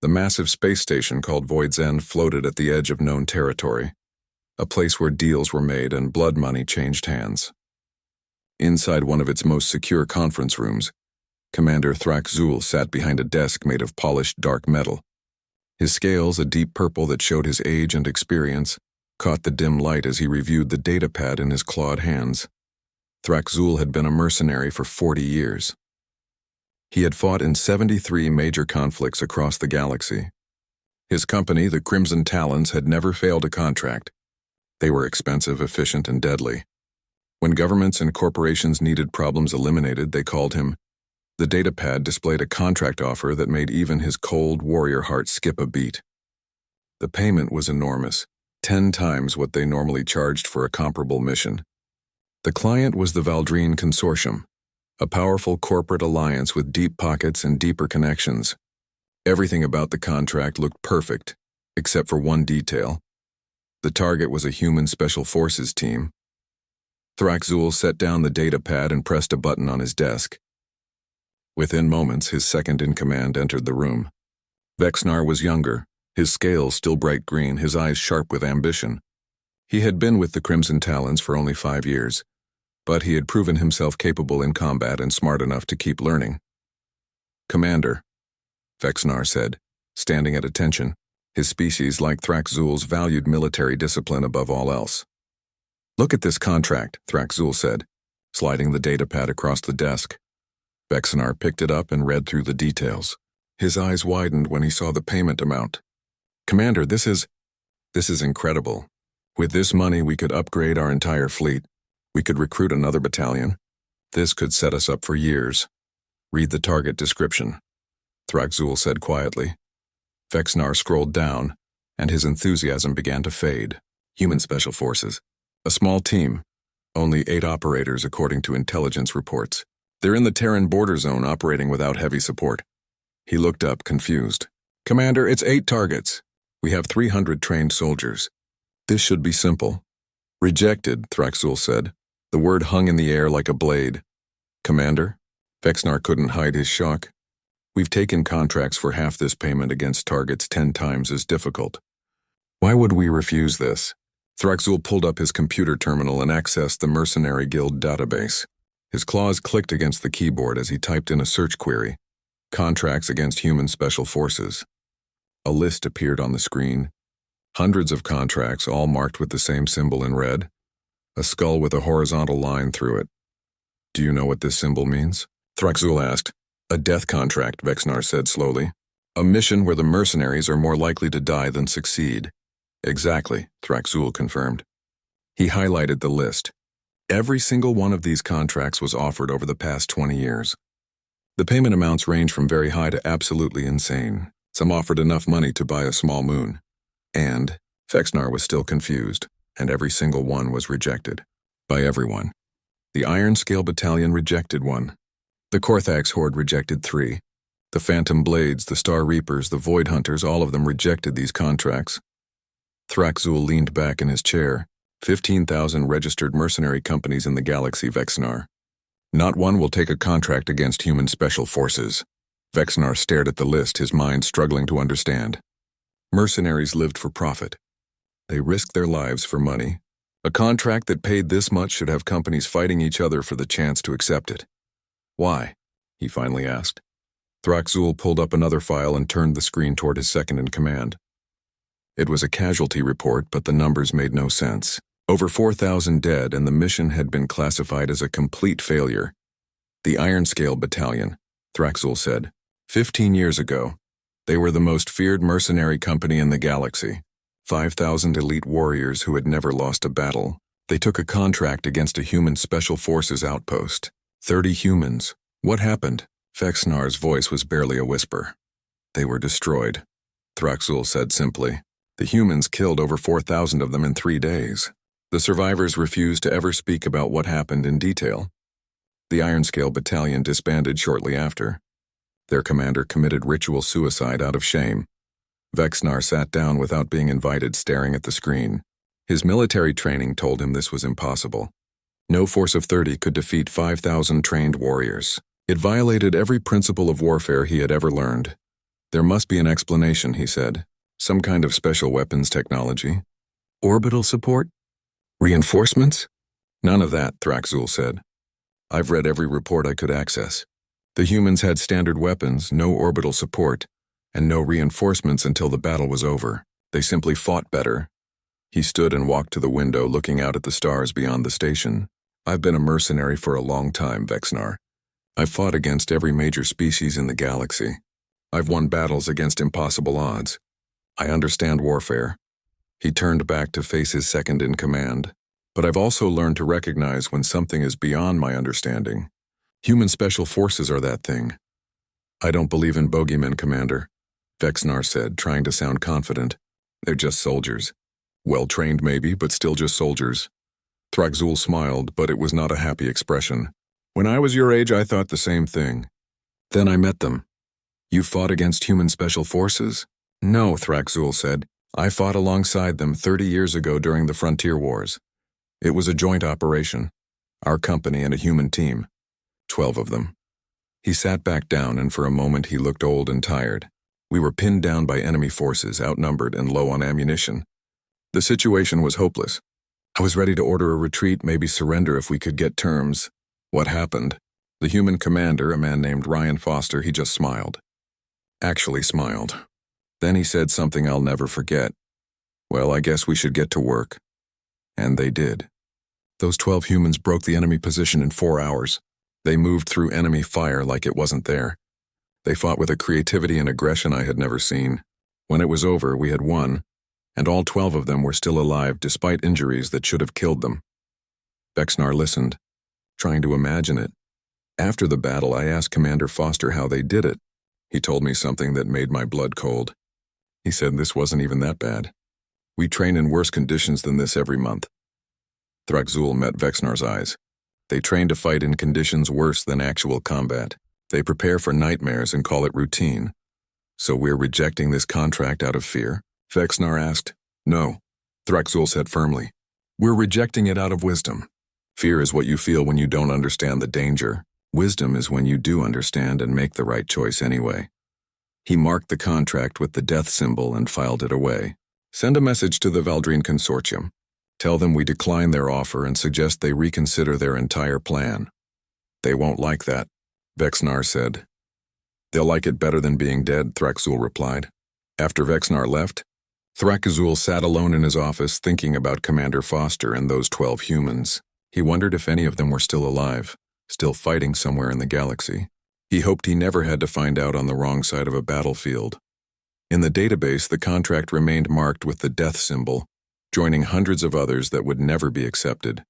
The massive space station called Void's End floated at the edge of known territory, a place where deals were made and blood money changed hands. Inside one of its most secure conference rooms, Commander Thraxul sat behind a desk made of polished dark metal. His scales, a deep purple that showed his age and experience, caught the dim light as he reviewed the datapad in his clawed hands. Thraxul had been a mercenary for 40 years. He had fought in 73 major conflicts across the galaxy. His company, the Crimson Talons, had never failed a contract. They were expensive, efficient, and deadly. When governments and corporations needed problems eliminated, they called him. The datapad displayed a contract offer that made even his cold warrior heart skip a beat. The payment was enormous, 10 times what they normally charged for a comparable mission. The client was the Valdrine Consortium, a powerful corporate alliance with deep pockets and deeper connections. Everything about the contract looked perfect, except for one detail. The target was a human special forces team. Thraxul set down the datapad and pressed a button on his desk. Within moments, his second-in-command entered the room. Vexnar was younger, his scales still bright green, his eyes sharp with ambition. He had been with the Crimson Talons for only 5 years, but he had proven himself capable in combat and smart enough to keep learning. "Commander," Vexnar said, standing at attention. His species, like Thraxul's, valued military discipline above all else. "Look at this contract," Thraxul said, sliding the datapad across the desk. Vexnar picked it up and read through the details. His eyes widened when he saw the payment amount. "Commander, this is incredible. With this money, we could upgrade our entire fleet. We could recruit another battalion. This could set us up for years. Read the target description," Thraxul said quietly. Vexnar scrolled down, and his enthusiasm began to fade. "Human Special Forces. A small team. Only 8 operators according to intelligence reports. They're in the Terran border zone operating without heavy support." He looked up, confused. "Commander, it's 8 targets. We have 300 trained soldiers. This should be simple." "Rejected," Thraxul said. The word hung in the air like a blade. "Commander?" Vexnar couldn't hide his shock. "We've taken contracts for half this payment against targets 10 times as difficult. Why would we refuse this?" Thraxul pulled up his computer terminal and accessed the Mercenary Guild database. His claws clicked against the keyboard as he typed in a search query. "Contracts against human special forces." A list appeared on the screen. Hundreds of contracts, all marked with the same symbol in red. A skull with a horizontal line through it. "Do you know what this symbol means?" Thraxul asked. "A death contract," Vexnar said slowly. "A mission where the mercenaries are more likely to die than succeed." "Exactly," Thraxul confirmed. He highlighted the list. Every single one of these contracts was offered over the past 20 years. The payment amounts range from very high to absolutely insane. Some offered enough money to buy a small moon. And Vexnar was still confused, and every single one was rejected. By everyone. The Iron Scale Battalion rejected 1. The Korthax Horde rejected 3. The Phantom Blades, the Star Reapers, the Void Hunters, all of them rejected these contracts. Thraxul leaned back in his chair. 15,000 registered mercenary companies in the galaxy, Vexnar. Not one will take a contract against human special forces. Vexnar stared at the list, his mind struggling to understand. Mercenaries lived for profit. They risked their lives for money. A contract that paid this much should have companies fighting each other for the chance to accept it. "Why?" he finally asked. Thraxul pulled up another file and turned the screen toward his second-in-command. It was a casualty report, but the numbers made no sense. Over 4,000 dead, and the mission had been classified as a complete failure. "The Iron Scale Battalion," Thraxul said. 15 years ago, they were the most feared mercenary company in the galaxy. 5,000 elite warriors who had never lost a battle. They took a contract against a human special forces outpost. 30 humans. What happened? Vexnar's voice was barely a whisper. "They were destroyed," Thraxul said simply. "The humans killed over 4,000 of them in 3 days. The survivors refused to ever speak about what happened in detail. The Iron Scale Battalion disbanded shortly after. Their commander committed ritual suicide out of shame." Vexnar sat down without being invited, staring at the screen. His military training told him this was impossible. No force of 30 could defeat 5,000 trained warriors. It violated every principle of warfare he had ever learned. There must be an explanation, he said. Some kind of special weapons technology. Orbital support? Reinforcements? None of that, Thraxul said. I've read every report I could access. The humans had standard weapons, no orbital support, and no reinforcements until the battle was over. They simply fought better. He stood and walked to the window, looking out at the stars beyond the station. I've been a mercenary for a long time, Vexnar. I've fought against every major species in the galaxy. I've won battles against impossible odds. I understand warfare. He turned back to face his second-in-command. But I've also learned to recognize when something is beyond my understanding. Human special forces are that thing. I don't believe in bogeymen, Commander, Vexnar said, trying to sound confident. They're just soldiers. Well-trained maybe, but still just soldiers. Thraxul smiled, but it was not a happy expression. When I was your age, I thought the same thing. Then I met them. You fought against human special forces? No, Thraxul said. I fought alongside them 30 years ago during the Frontier Wars. It was a joint operation. Our company and a human team. 12 of them. He sat back down, and for a moment he looked old and tired. We were pinned down by enemy forces, outnumbered and low on ammunition. The situation was hopeless. I was ready to order a retreat, maybe surrender if we could get terms. What happened? The human commander, a man named Ryan Foster, he just smiled. Actually smiled. Then he said something I'll never forget. Well, I guess we should get to work. And they did. Those 12 humans broke the enemy position in 4 hours. They moved through enemy fire like it wasn't there. They fought with a creativity and aggression I had never seen. When it was over, we had won, and all 12 of them were still alive despite injuries that should have killed them. Vexnar listened, trying to imagine it. After the battle, I asked Commander Foster how they did it. He told me something that made my blood cold. He said this wasn't even that bad. We train in worse conditions than this every month. Thraxul met Vexnar's eyes. They train to fight in conditions worse than actual combat. They prepare for nightmares and call it routine. So we're rejecting this contract out of fear? Vexnar asked. No, Thraxul said firmly. We're rejecting it out of wisdom. Fear is what you feel when you don't understand the danger. Wisdom is when you do understand and make the right choice anyway. He marked the contract with the death symbol and filed it away. Send a message to the Valdrine Consortium. Tell them we decline their offer and suggest they reconsider their entire plan. They won't like that, Vexnar said. They'll like it better than being dead, Thraxul replied. After Vexnar left, Thraxul sat alone in his office thinking about Commander Foster and those 12 humans. He wondered if any of them were still alive, still fighting somewhere in the galaxy. He hoped he never had to find out on the wrong side of a battlefield. In the database, the contract remained marked with the death symbol, joining hundreds of others that would never be accepted.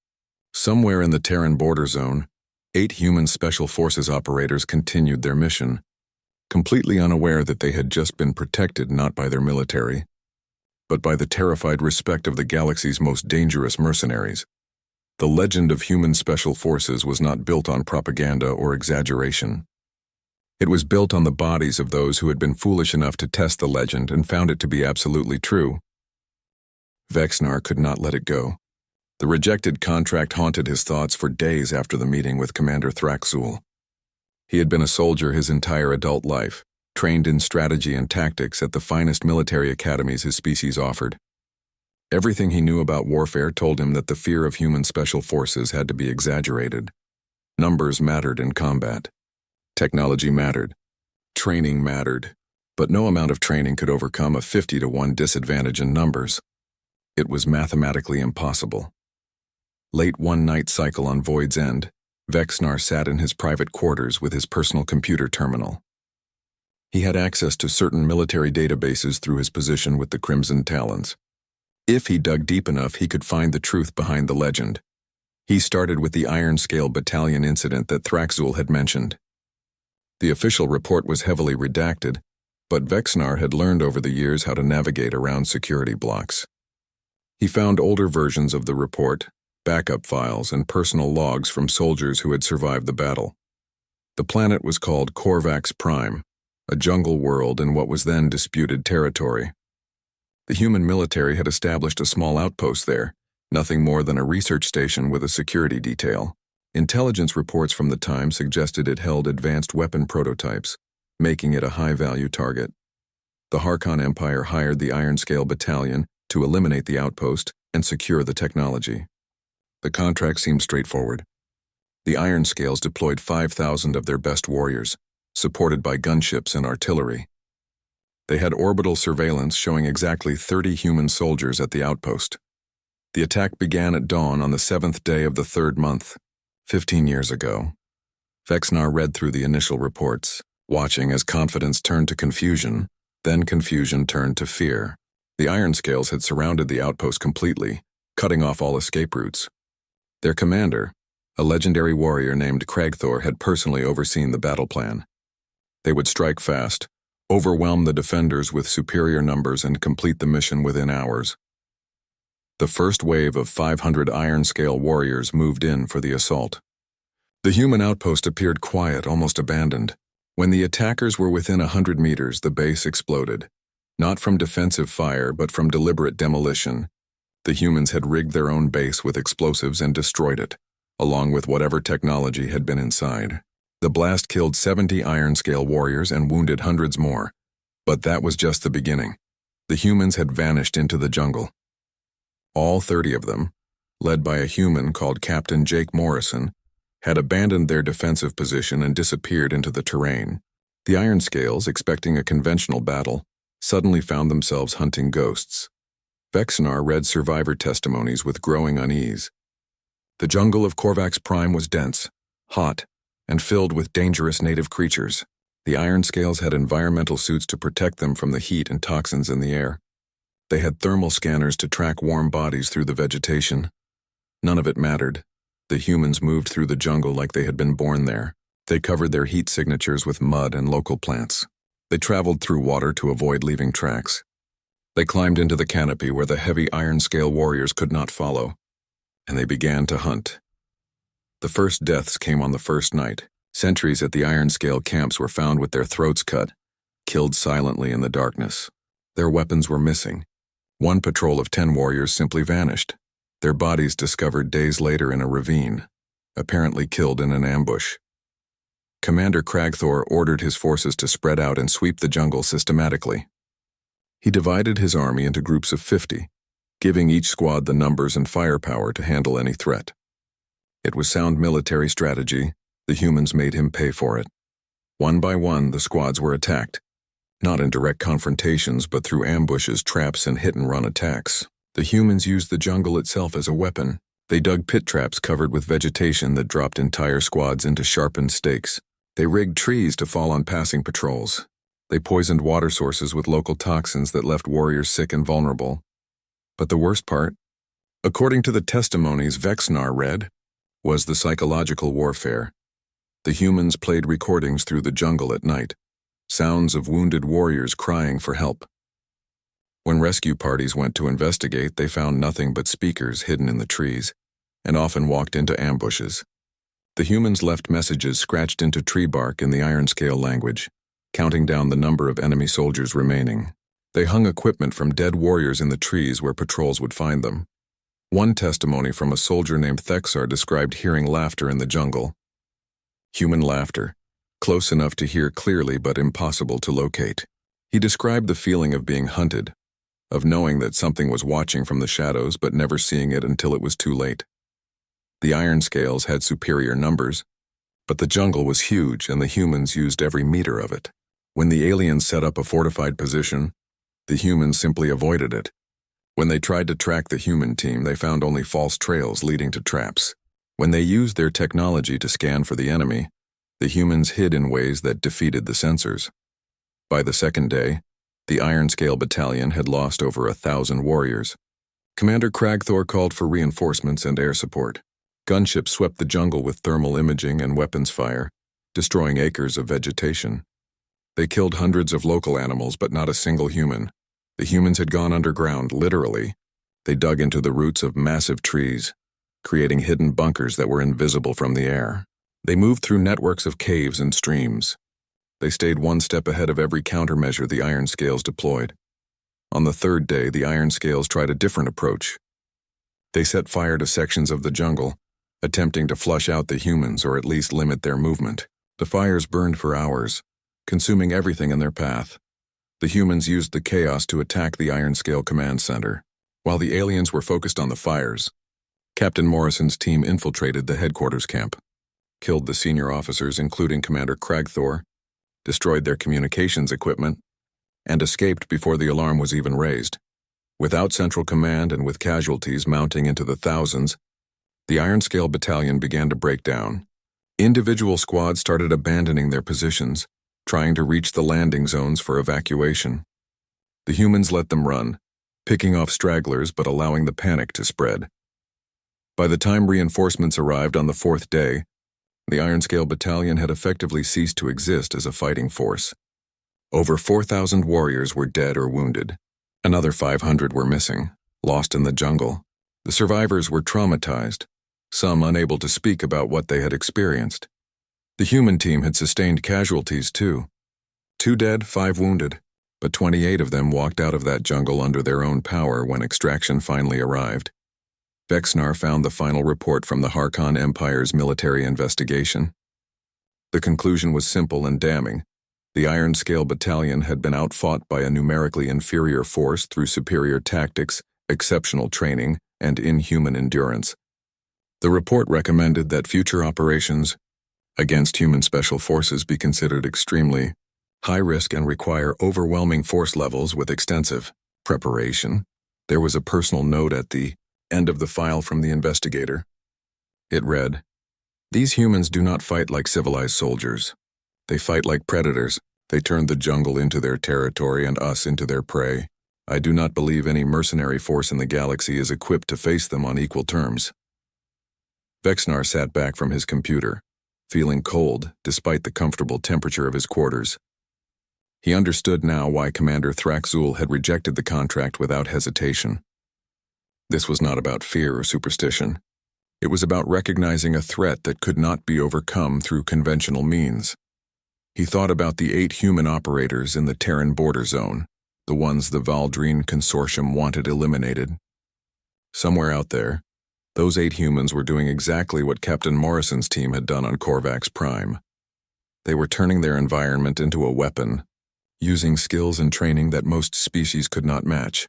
Somewhere in the Terran border zone, 8 human special forces operators continued their mission, completely unaware that they had just been protected not by their military, but by the terrified respect of the galaxy's most dangerous mercenaries. The legend of human special forces was not built on propaganda or exaggeration. It was built on the bodies of those who had been foolish enough to test the legend and found it to be absolutely true. Vexnar could not let it go. The rejected contract haunted his thoughts for days after the meeting with Commander Thraxul. He had been a soldier his entire adult life, trained in strategy and tactics at the finest military academies his species offered. Everything he knew about warfare told him that the fear of human special forces had to be exaggerated. Numbers mattered in combat. Technology mattered. Training mattered. But no amount of training could overcome a 50-to-1 disadvantage in numbers. It was mathematically impossible. Late one night cycle on Void's End, Vexnar sat in his private quarters with his personal computer terminal. He had access to certain military databases through his position with the Crimson Talons. If he dug deep enough, he could find the truth behind the legend. He started with the Iron Scale Battalion incident that Thraxul had mentioned. The official report was heavily redacted, but Vexnar had learned over the years how to navigate around security blocks. He found older versions of the report, backup files, and personal logs from soldiers who had survived the battle. The planet was called Korvax Prime, a jungle world in what was then disputed territory. The human military had established a small outpost there, nothing more than a research station with a security detail. Intelligence reports from the time suggested it held advanced weapon prototypes, making it a high-value target. The Harkon Empire hired the Iron Scale Battalion to eliminate the outpost and secure the technology. The contract seemed straightforward. The Iron Scales deployed 5,000 of their best warriors, supported by gunships and artillery. They had orbital surveillance showing exactly 30 human soldiers at the outpost. The attack began at dawn on the 7th day of the 3rd month, 15 years ago. Vexnar read through the initial reports, watching as confidence turned to confusion, then confusion turned to fear. The Iron Scales had surrounded the outpost completely, cutting off all escape routes. Their commander, a legendary warrior named Cragthor, had personally overseen the battle plan. They would strike fast, overwhelm the defenders with superior numbers, and complete the mission within hours. The first wave of 500 Iron Scale warriors moved in for the assault. The human outpost appeared quiet, almost abandoned. When the attackers were within 100 meters, the base exploded. Not from defensive fire, but from deliberate demolition. The humans had rigged their own base with explosives and destroyed it, along with whatever technology had been inside. The blast killed 70 Iron Scale warriors and wounded hundreds more. But that was just the beginning. The humans had vanished into the jungle. All 30 of them, led by a human called Captain Jake Morrison, had abandoned their defensive position and disappeared into the terrain. The Iron Scales, expecting a conventional battle, suddenly found themselves hunting ghosts. Vexnar read survivor testimonies with growing unease. The jungle of Korvax Prime was dense, hot, and filled with dangerous native creatures. The Iron Scales had environmental suits to protect them from the heat and toxins in the air. They had thermal scanners to track warm bodies through the vegetation. None of it mattered. The humans moved through the jungle like they had been born there. They covered their heat signatures with mud and local plants. They traveled through water to avoid leaving tracks. They climbed into the canopy where the heavy Iron Scale warriors could not follow, and they began to hunt. The first deaths came on the first night. Sentries at the Iron Scale camps were found with their throats cut, killed silently in the darkness. Their weapons were missing. One patrol of 10 warriors simply vanished, their bodies discovered days later in a ravine, apparently killed in an ambush. Commander Cragthor ordered his forces to spread out and sweep the jungle systematically. He divided his army into groups of 50, giving each squad the numbers and firepower to handle any threat. It was sound military strategy. The humans made him pay for it. One by one, the squads were attacked, not in direct confrontations, but through ambushes, traps, and hit-and-run attacks. The humans used the jungle itself as a weapon. They dug pit traps covered with vegetation that dropped entire squads into sharpened stakes. They rigged trees to fall on passing patrols. They poisoned water sources with local toxins that left warriors sick and vulnerable. But the worst part, according to the testimonies Vexnar read, was the psychological warfare. The humans played recordings through the jungle at night, sounds of wounded warriors crying for help. When rescue parties went to investigate, they found nothing but speakers hidden in the trees, and often walked into ambushes. The humans left messages scratched into tree bark in the Iron Scale language, counting down the number of enemy soldiers remaining. They hung equipment from dead warriors in the trees where patrols would find them. One testimony from a soldier named Thexar described hearing laughter in the jungle. Human laughter, close enough to hear clearly but impossible to locate. He described the feeling of being hunted, of knowing that something was watching from the shadows but never seeing it until it was too late. The Iron Scales had superior numbers, but the jungle was huge and the humans used every meter of it. When the aliens set up a fortified position, the humans simply avoided it. When they tried to track the human team, they found only false trails leading to traps. When they used their technology to scan for the enemy, the humans hid in ways that defeated the sensors. By the second day, the Iron Scale Battalion had lost over 1,000 warriors. Commander Cragthor called for reinforcements and air support. Gunships swept the jungle with thermal imaging and weapons fire, destroying acres of vegetation. They killed hundreds of local animals, but not a single human. The humans had gone underground, literally. They dug into the roots of massive trees, creating hidden bunkers that were invisible from the air. They moved through networks of caves and streams. They stayed one step ahead of every countermeasure the Iron Scales deployed. On the third day, the Iron Scales tried a different approach. They set fire to sections of the jungle, attempting to flush out the humans or at least limit their movement. The fires burned for hours, consuming everything in their path. The humans used the chaos to attack the Ironscale command center. While the aliens were focused on the fires, Captain Morrison's team infiltrated the headquarters camp, killed the senior officers including Commander Cragthor, destroyed their communications equipment, and escaped before the alarm was even raised. Without central command and with casualties mounting into the thousands, the Ironscale battalion began to break down. Individual squads started abandoning their positions, trying to reach the landing zones for evacuation. The humans let them run, picking off stragglers but allowing the panic to spread. By the time reinforcements arrived on the fourth day, the Ironscale battalion had effectively ceased to exist as a fighting force. Over 4,000 warriors were dead or wounded. Another 500 were missing, lost in the jungle. The survivors were traumatized, some unable to speak about what they had experienced. The human team had sustained casualties too. 2 dead, 5 wounded, but 28 of them walked out of that jungle under their own power when extraction finally arrived. Vexnar found the final report from the Harkon Empire's military investigation. The conclusion was simple and damning. The Ironscale battalion had been outfought by a numerically inferior force through superior tactics, exceptional training, and inhuman endurance. The report recommended that future operations against human special forces be considered extremely high risk and require overwhelming force levels with extensive preparation. There was a personal note at the end of the file from the investigator. It read, "These humans do not fight like civilized soldiers. They fight like predators. They turned the jungle into their territory and us into their prey. I do not believe any mercenary force in the galaxy is equipped to face them on equal terms." Vexnar sat back from his computer, feeling cold despite the comfortable temperature of his quarters. He understood now why Commander Thraxul had rejected the contract without hesitation. This was not about fear or superstition. It was about recognizing a threat that could not be overcome through conventional means. He thought about the 8 human operators in the Terran border zone, the ones the Valdrine Consortium wanted eliminated. Somewhere out there, those 8 humans were doing exactly what Captain Morrison's team had done on Korvax Prime. They were turning their environment into a weapon, using skills and training that most species could not match.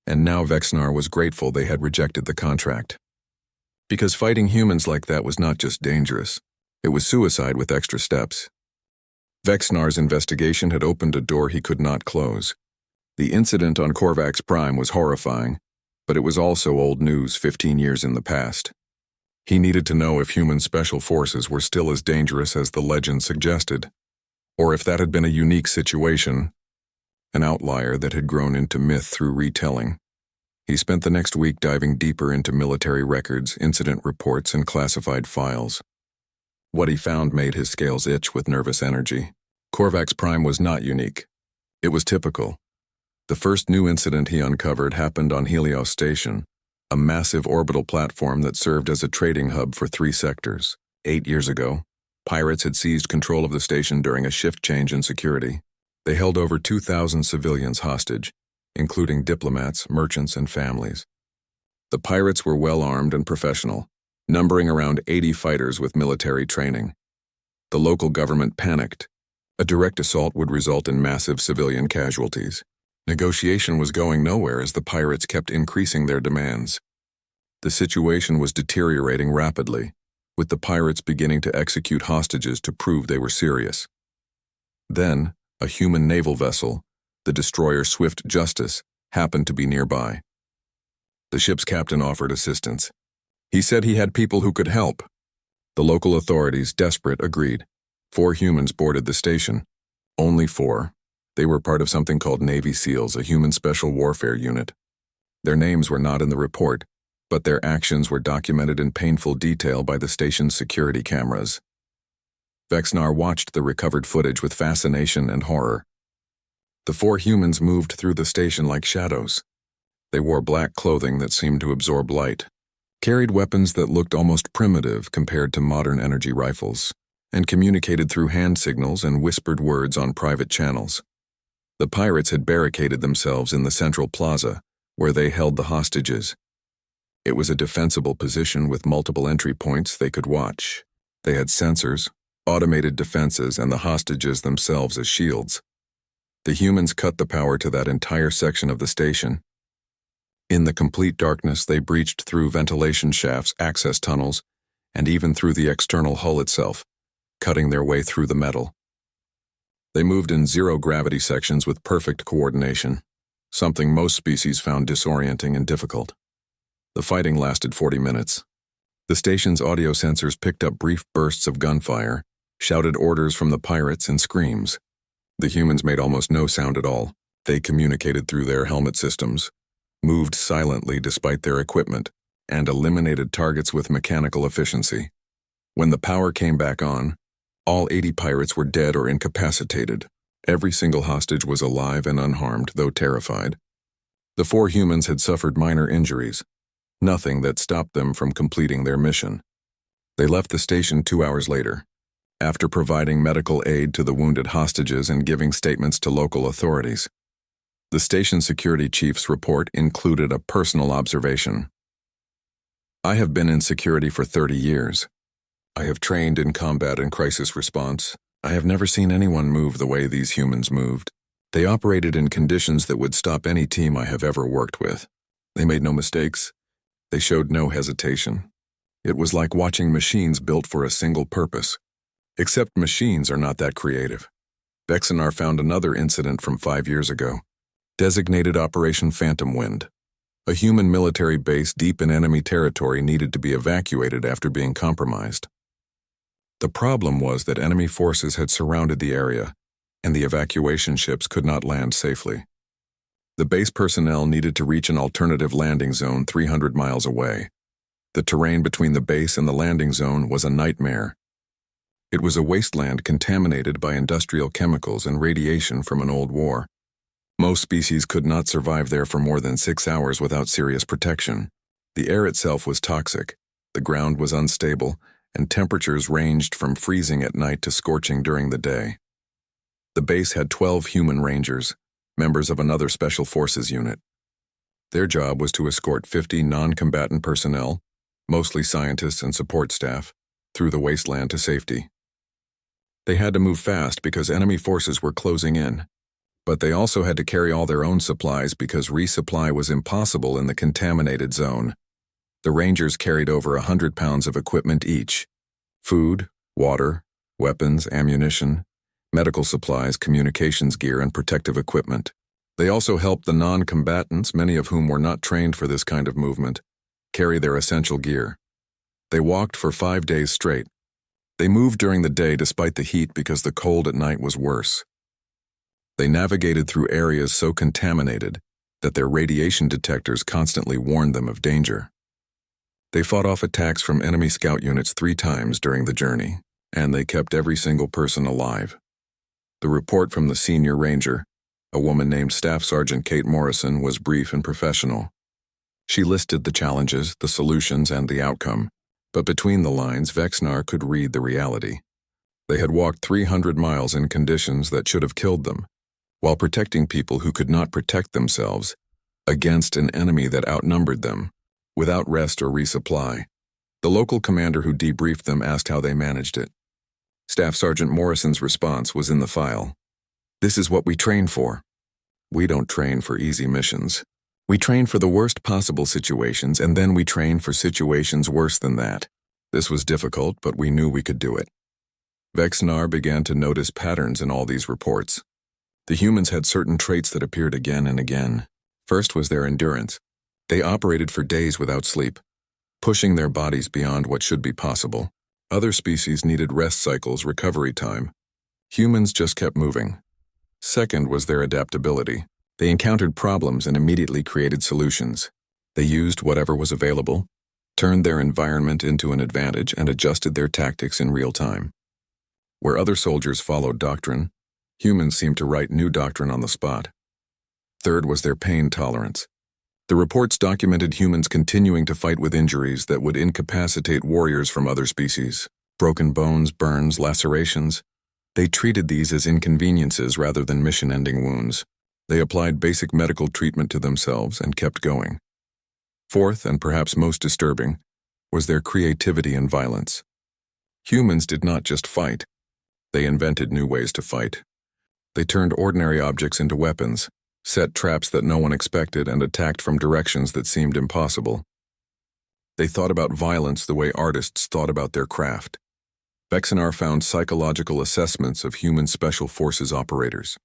And now Vexnar was grateful they had rejected the contract. Because fighting humans like that was not just dangerous, it was suicide with extra steps. Vexnar's investigation had opened a door he could not close. The incident on Korvax Prime was horrifying, but it was also old news 15 years in the past. He needed to know if human special forces were still as dangerous as the legend suggested, or if that had been a unique situation, an outlier that had grown into myth through retelling. He spent the next week diving deeper into military records, incident reports, and classified files. What he found made his scales itch with nervous energy. Korvax Prime was not unique. It was typical. The first new incident he uncovered happened on Helios Station, a massive orbital platform that served as a trading hub for 3 sectors. 8 years ago, pirates had seized control of the station during a shift change in security. They held over 2,000 civilians hostage, including diplomats, merchants, and families. The pirates were well-armed and professional, numbering around 80 fighters with military training. The local government panicked. A direct assault would result in massive civilian casualties. Negotiation was going nowhere as the pirates kept increasing their demands. The situation was deteriorating rapidly, with the pirates beginning to execute hostages to prove they were serious. Then, a human naval vessel, the destroyer Swift Justice, happened to be nearby. The ship's captain offered assistance. He said he had people who could help. The local authorities, desperate, agreed. 4 humans boarded the station. Only 4. They were part of something called Navy SEALs, a human special warfare unit. Their names were not in the report, but their actions were documented in painful detail by the station's security cameras. Vexnar watched the recovered footage with fascination and horror. The 4 humans moved through the station like shadows. They wore black clothing that seemed to absorb light, carried weapons that looked almost primitive compared to modern energy rifles, and communicated through hand signals and whispered words on private channels. The pirates had barricaded themselves in the central plaza, where they held the hostages. It was a defensible position with multiple entry points they could watch. They had sensors, automated defenses, and the hostages themselves as shields. The humans cut the power to that entire section of the station. In the complete darkness, they breached through ventilation shafts, access tunnels, and even through the external hull itself, cutting their way through the metal. They moved in zero-gravity sections with perfect coordination, something most species found disorienting and difficult. The fighting lasted 40 minutes. The station's audio sensors picked up brief bursts of gunfire, shouted orders from the pirates, and screams. The humans made almost no sound at all. They communicated through their helmet systems, moved silently despite their equipment, and eliminated targets with mechanical efficiency. When the power came back on, all 80 pirates were dead or incapacitated. Every single hostage was alive and unharmed, though terrified. The 4 humans had suffered minor injuries, nothing that stopped them from completing their mission. They left the station 2 hours later, after providing medical aid to the wounded hostages and giving statements to local authorities. The station security chief's report included a personal observation. "I have been in security for 30 years. I have trained in combat and crisis response. I have never seen anyone move the way these humans moved. They operated in conditions that would stop any team I have ever worked with. They made no mistakes. They showed no hesitation. It was like watching machines built for a single purpose. Except machines are not that creative." Vexenar found another incident from 5 years ago, designated Operation Phantom Wind. A human military base deep in enemy territory needed to be evacuated after being compromised. The problem was that enemy forces had surrounded the area, and the evacuation ships could not land safely. The base personnel needed to reach an alternative landing zone 300 miles away. The terrain between the base and the landing zone was a nightmare. It was a wasteland contaminated by industrial chemicals and radiation from an old war. Most species could not survive there for more than 6 hours without serious protection. The air itself was toxic, the ground was unstable, and temperatures ranged from freezing at night to scorching during the day. The base had 12 human rangers, members of another special forces unit. Their job was to escort 50 non-combatant personnel, mostly scientists and support staff, through the wasteland to safety. They had to move fast because enemy forces were closing in, but they also had to carry all their own supplies because resupply was impossible in the contaminated zone. The Rangers carried over 100 pounds of equipment each: food, water, weapons, ammunition, medical supplies, communications gear, and protective equipment. They also helped the non-combatants, many of whom were not trained for this kind of movement, carry their essential gear. They walked for 5 days straight. They moved during the day despite the heat because the cold at night was worse. They navigated through areas so contaminated that their radiation detectors constantly warned them of danger. They fought off attacks from enemy scout units 3 times during the journey, and they kept every single person alive. The report from the senior ranger, a woman named Staff Sergeant Kate Morrison, was brief and professional. She listed the challenges, the solutions, and the outcome, but between the lines, Vexenar could read the reality. They had walked 300 miles in conditions that should have killed them, while protecting people who could not protect themselves, against an enemy that outnumbered them, without rest or resupply. The local commander who debriefed them asked how they managed it. Staff Sergeant Morrison's response was in the file. "This is what we train for. We don't train for easy missions. We train for the worst possible situations, and then we train for situations worse than that. This was difficult, but we knew we could do it." Vexenar began to notice patterns in all these reports. The humans had certain traits that appeared again and again. First was their endurance. They operated for days without sleep, pushing their bodies beyond what should be possible. Other species needed rest cycles, recovery time. Humans just kept moving. Second was their adaptability. They encountered problems and immediately created solutions. They used whatever was available, turned their environment into an advantage, and adjusted their tactics in real time. Where other soldiers followed doctrine, humans seemed to write new doctrine on the spot. Third was their pain tolerance. The reports documented humans continuing to fight with injuries that would incapacitate warriors from other species. Broken bones, burns, lacerations. They treated these as inconveniences rather than mission-ending wounds. They applied basic medical treatment to themselves and kept going. Fourth, and perhaps most disturbing, was their creativity and violence. Humans did not just fight. They invented new ways to fight. They turned ordinary objects into weapons, set traps that no one expected, and attacked from directions that seemed impossible. They thought about violence the way artists thought about their craft. Vexenar found psychological assessments of human special forces operators.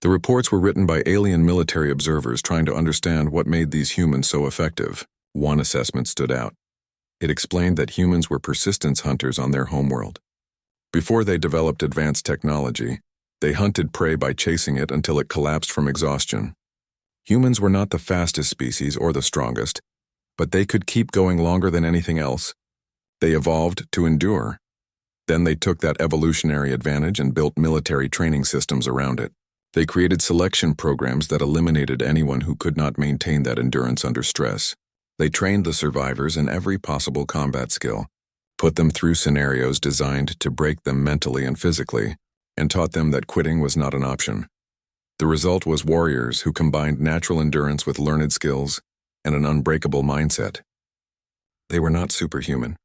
The reports were written by alien military observers trying to understand what made these humans so effective. One assessment stood out. It explained that humans were persistence hunters on their homeworld. Before they developed advanced technology, they hunted prey by chasing it until it collapsed from exhaustion. Humans were not the fastest species or the strongest, but they could keep going longer than anything else. They evolved to endure. Then they took that evolutionary advantage and built military training systems around it. They created selection programs that eliminated anyone who could not maintain that endurance under stress. They trained the survivors in every possible combat skill, put them through scenarios designed to break them mentally and physically, and taught them that quitting was not an option. The result was warriors who combined natural endurance with learned skills and an unbreakable mindset. They were not superhuman.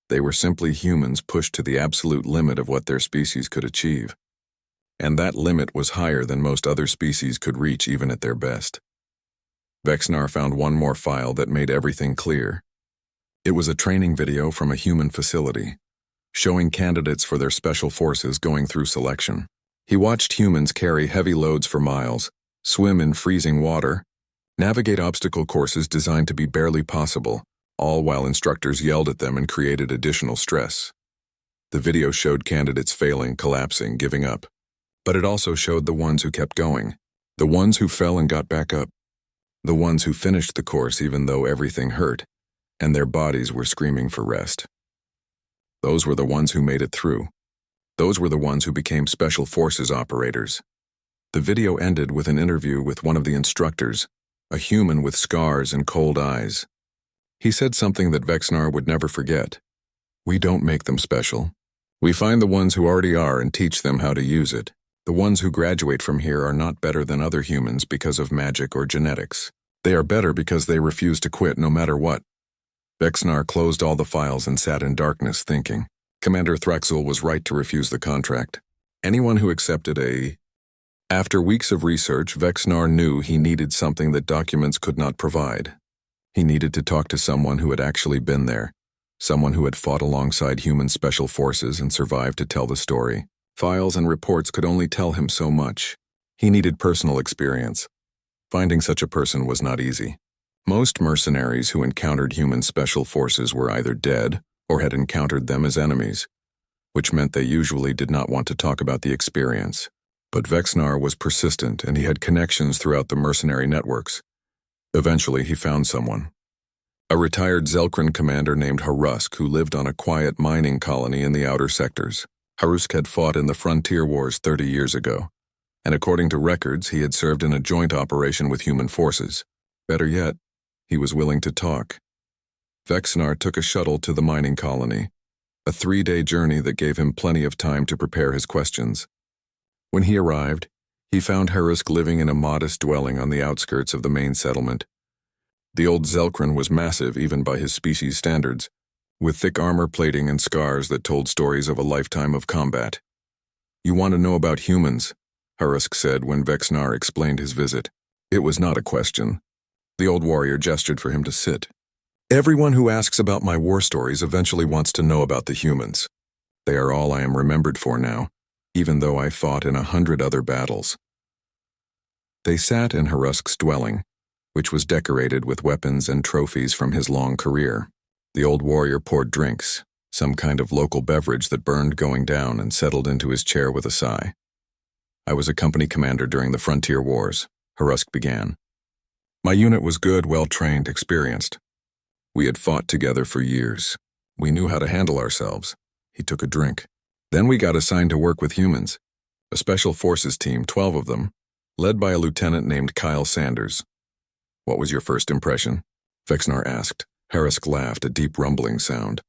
They were simply humans pushed to the absolute limit of what their species could achieve. And that limit was higher than most other species could reach even at their best. Vexenar found one more file that made everything clear. It was a training video from a human facility, showing candidates for their special forces going through selection. He watched humans carry heavy loads for miles, swim in freezing water, navigate obstacle courses designed to be barely possible, all while instructors yelled at them and created additional stress. The video showed candidates failing, collapsing, giving up. But it also showed the ones who kept going, the ones who fell and got back up, the ones who finished the course even though everything hurt, and their bodies were screaming for rest. Those were the ones who made it through. Those were the ones who became special forces operators. The video ended with an interview with one of the instructors, a human with scars and cold eyes. He said something that Vexenar would never forget. "We don't make them special. We find the ones who already are and teach them how to use it. The ones who graduate from here are not better than other humans because of magic or genetics. They are better because they refuse to quit no matter what." Vexenar closed all the files and sat in darkness thinking. Commander Thraxel was right to refuse the contract. Anyone who accepted After weeks of research, Vexenar knew he needed something that documents could not provide. He needed to talk to someone who had actually been there, someone who had fought alongside human special forces and survived to tell the story. Files and reports could only tell him so much. He needed personal experience. Finding such a person was not easy. Most mercenaries who encountered human special forces were either dead or had encountered them as enemies, which meant they usually did not want to talk about the experience. But Vexenar was persistent and he had connections throughout the mercenary networks. Eventually he found someone. A retired Zelkran commander named Harusk who lived on a quiet mining colony in the outer sectors. Harusk had fought in the Frontier Wars 30 years ago, and according to records, he had served in a joint operation with human forces. Better yet, he was willing to talk. Vexenar took a shuttle to the mining colony, a 3-day journey that gave him plenty of time to prepare his questions. When he arrived, he found Harusk living in a modest dwelling on the outskirts of the main settlement. The old Zelkran was massive even by his species standards, with thick armor plating and scars that told stories of a lifetime of combat. "You want to know about humans," Harusk said when Vexenar explained his visit. It was not a question. The old warrior gestured for him to sit. "Everyone who asks about my war stories eventually wants to know about the humans. They are all I am remembered for now, even though I fought in 100 other battles." They sat in Harusk's dwelling, which was decorated with weapons and trophies from his long career. The old warrior poured drinks, some kind of local beverage that burned going down, and settled into his chair with a sigh. "I was a company commander during the Frontier Wars," Harusk began. "My unit was good, well-trained, experienced. We had fought together for years. We knew how to handle ourselves." He took a drink. "Then we got assigned to work with humans. A special forces team, 12 of them, led by a lieutenant named Kyle Sanders." "What was your first impression?" Vexenar asked. Harusk laughed, a deep rumbling sound.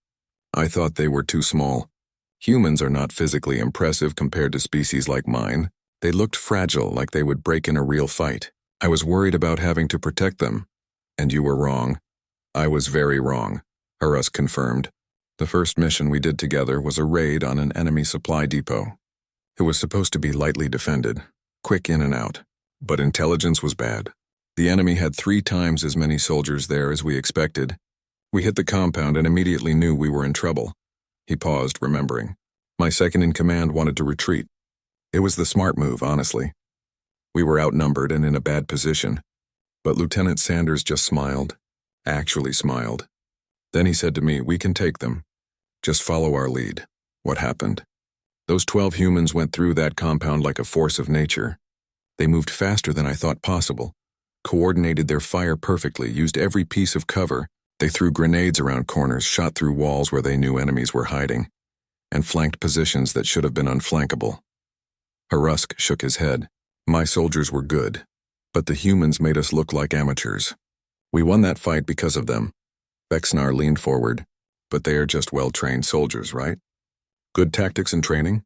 "I thought they were too small. Humans are not physically impressive compared to species like mine. They looked fragile, like they would break in a real fight. I was worried about having to protect them. And you were wrong." "I was very wrong," Harusk confirmed. "The first mission we did together was a raid on an enemy supply depot. It was supposed to be lightly defended, quick in and out, but intelligence was bad. The enemy had 3 times as many soldiers there as we expected. We hit the compound and immediately knew we were in trouble. He paused, remembering. My second-in-command wanted to retreat. It was the smart move, honestly. We were outnumbered and in a bad position. But Lieutenant Sanders just smiled. Actually smiled. Then he said to me, "We can take them. Just follow our lead." What happened? Those 12 humans went through that compound like a force of nature. They moved faster than I thought possible, coordinated their fire perfectly, used every piece of cover. They threw grenades around corners, shot through walls where they knew enemies were hiding, and flanked positions that should have been unflankable. Harusk shook his head. My soldiers were good, but the humans made us look like amateurs. We won that fight because of them. Vexnar leaned forward. But they are just well-trained soldiers, right? Good tactics and training?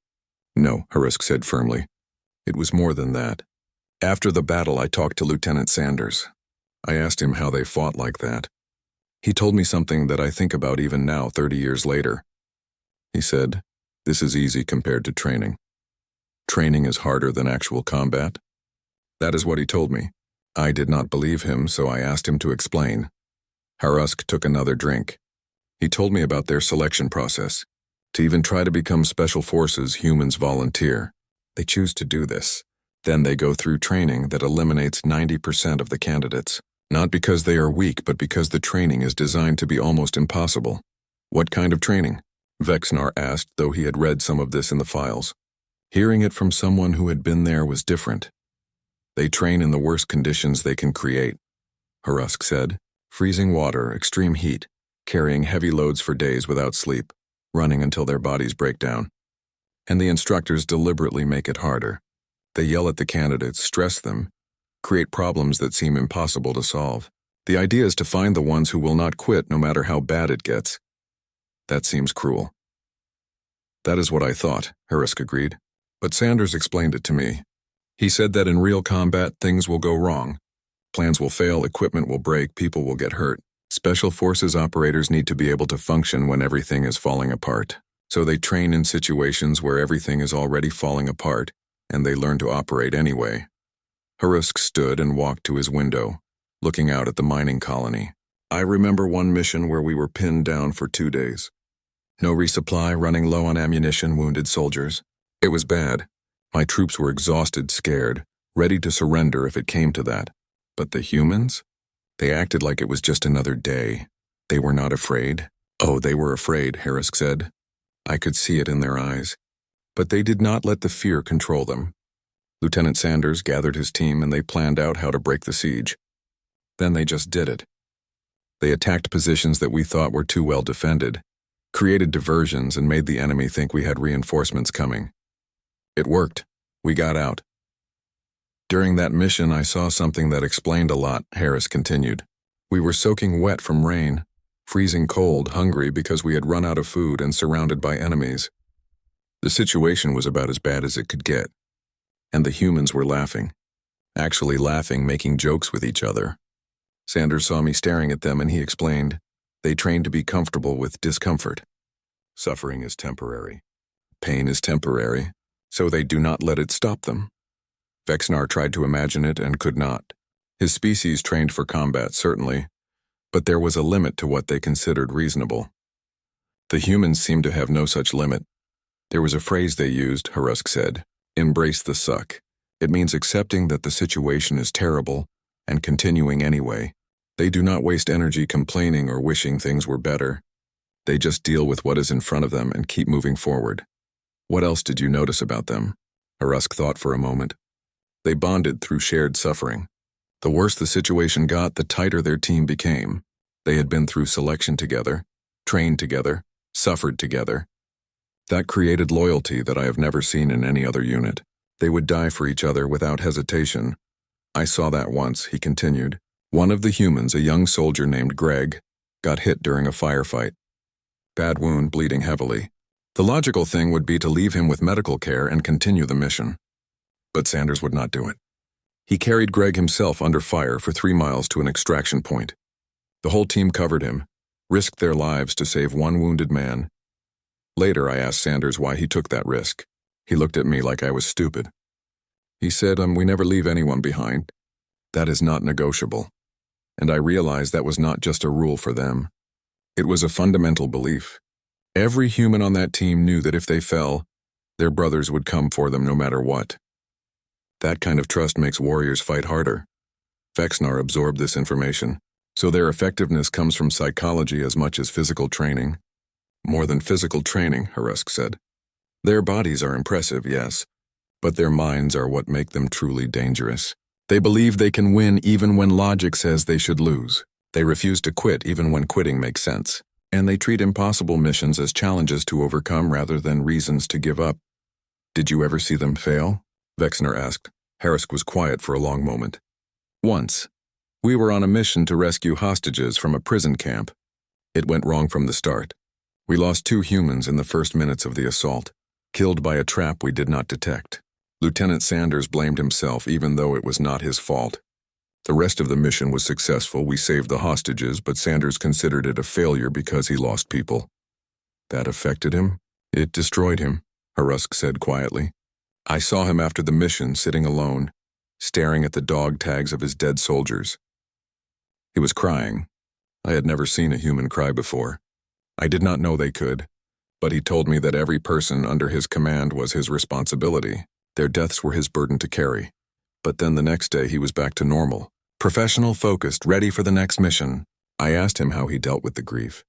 No, Harusk said firmly. It was more than that. After the battle, I talked to Lieutenant Sanders. I asked him how they fought like that. He told me something that I think about even now, 30 years later. He said, "This is easy compared to training. Training is harder than actual combat." That is what he told me. I did not believe him, so I asked him to explain. Harusk took another drink. He told me about their selection process. To even try to become special forces, humans volunteer. They choose to do this. Then they go through training that eliminates 90% of the candidates. Not because they are weak, but because the training is designed to be almost impossible. What kind of training? Vexnar asked, though he had read some of this in the files. Hearing it from someone who had been there was different. They train in the worst conditions they can create, Harusk said. Freezing water, extreme heat, carrying heavy loads for days without sleep, running until their bodies break down. And the instructors deliberately make it harder. They yell at the candidates, stress them, create problems that seem impossible to solve. The idea is to find the ones who will not quit no matter how bad it gets. That seems cruel. That is what I thought, Harusk agreed. But Sanders explained it to me. He said that in real combat, things will go wrong. Plans will fail, equipment will break, people will get hurt. Special forces operators need to be able to function when everything is falling apart. So they train in situations where everything is already falling apart, and they learn to operate anyway. Harusk stood and walked to his window, looking out at the mining colony. I remember one mission where we were pinned down for 2 days. No resupply, running low on ammunition, wounded soldiers. It was bad. My troops were exhausted, scared, ready to surrender if it came to that. But the humans? They acted like it was just another day. They were not afraid. Oh, they were afraid, Harusk said. I could see it in their eyes. But they did not let the fear control them. Lieutenant Sanders gathered his team and they planned out how to break the siege. Then they just did it. They attacked positions that we thought were too well defended, created diversions, and made the enemy think we had reinforcements coming. It worked. We got out. During that mission, I saw something that explained a lot, Harusk continued. We were soaking wet from rain, freezing cold, hungry because we had run out of food and surrounded by enemies. The situation was about as bad as it could get. And the humans were laughing. Actually laughing, making jokes with each other. Sanders saw me staring at them and he explained, they train to be comfortable with discomfort. Suffering is temporary. Pain is temporary, so they do not let it stop them. Vexnar tried to imagine it and could not. His species trained for combat, certainly, but there was a limit to what they considered reasonable. The humans seemed to have no such limit. There was a phrase they used, Harusk said, embrace the suck. It means accepting that the situation is terrible and continuing anyway. They do not waste energy complaining or wishing things were better. They just deal with what is in front of them and keep moving forward. What else did you notice about them? Harusk thought for a moment. They bonded through shared suffering. The worse the situation got, the tighter their team became. They had been through selection together, trained together, suffered together. That created loyalty that I have never seen in any other unit. They would die for each other without hesitation. I saw that once, he continued. One of the humans, a young soldier named Greg, got hit during a firefight. Bad wound, bleeding heavily. The logical thing would be to leave him with medical care and continue the mission. But Sanders would not do it. He carried Greg himself under fire for 3 miles to an extraction point. The whole team covered him, risked their lives to save one wounded man. Later, I asked Sanders why he took that risk. He looked at me like I was stupid. He said, we never leave anyone behind. That is not negotiable. And I realized that was not just a rule for them. It was a fundamental belief. Every human on that team knew that if they fell, their brothers would come for them no matter what. That kind of trust makes warriors fight harder. Vexnar absorbed this information, so their effectiveness comes from psychology as much as physical training. More than physical training, Harusk said. Their bodies are impressive, yes, but their minds are what make them truly dangerous. They believe they can win even when logic says they should lose. They refuse to quit even when quitting makes sense. And they treat impossible missions as challenges to overcome rather than reasons to give up. Did you ever see them fail? Vexnar asked. Harusk was quiet for a long moment. Once. We were on a mission to rescue hostages from a prison camp. It went wrong from the start. We lost 2 humans in the first minutes of the assault, killed by a trap we did not detect. Lieutenant Sanders blamed himself even though it was not his fault. The rest of the mission was successful. We saved the hostages, but Sanders considered it a failure because he lost people. That affected him? It destroyed him, Harusk said quietly. I saw him after the mission sitting alone, staring at the dog tags of his dead soldiers. He was crying. I had never seen a human cry before. I did not know they could, but he told me that every person under his command was his responsibility. Their deaths were his burden to carry. But then the next day he was back to normal. Professional, focused, ready for the next mission. I asked him how he dealt with the grief.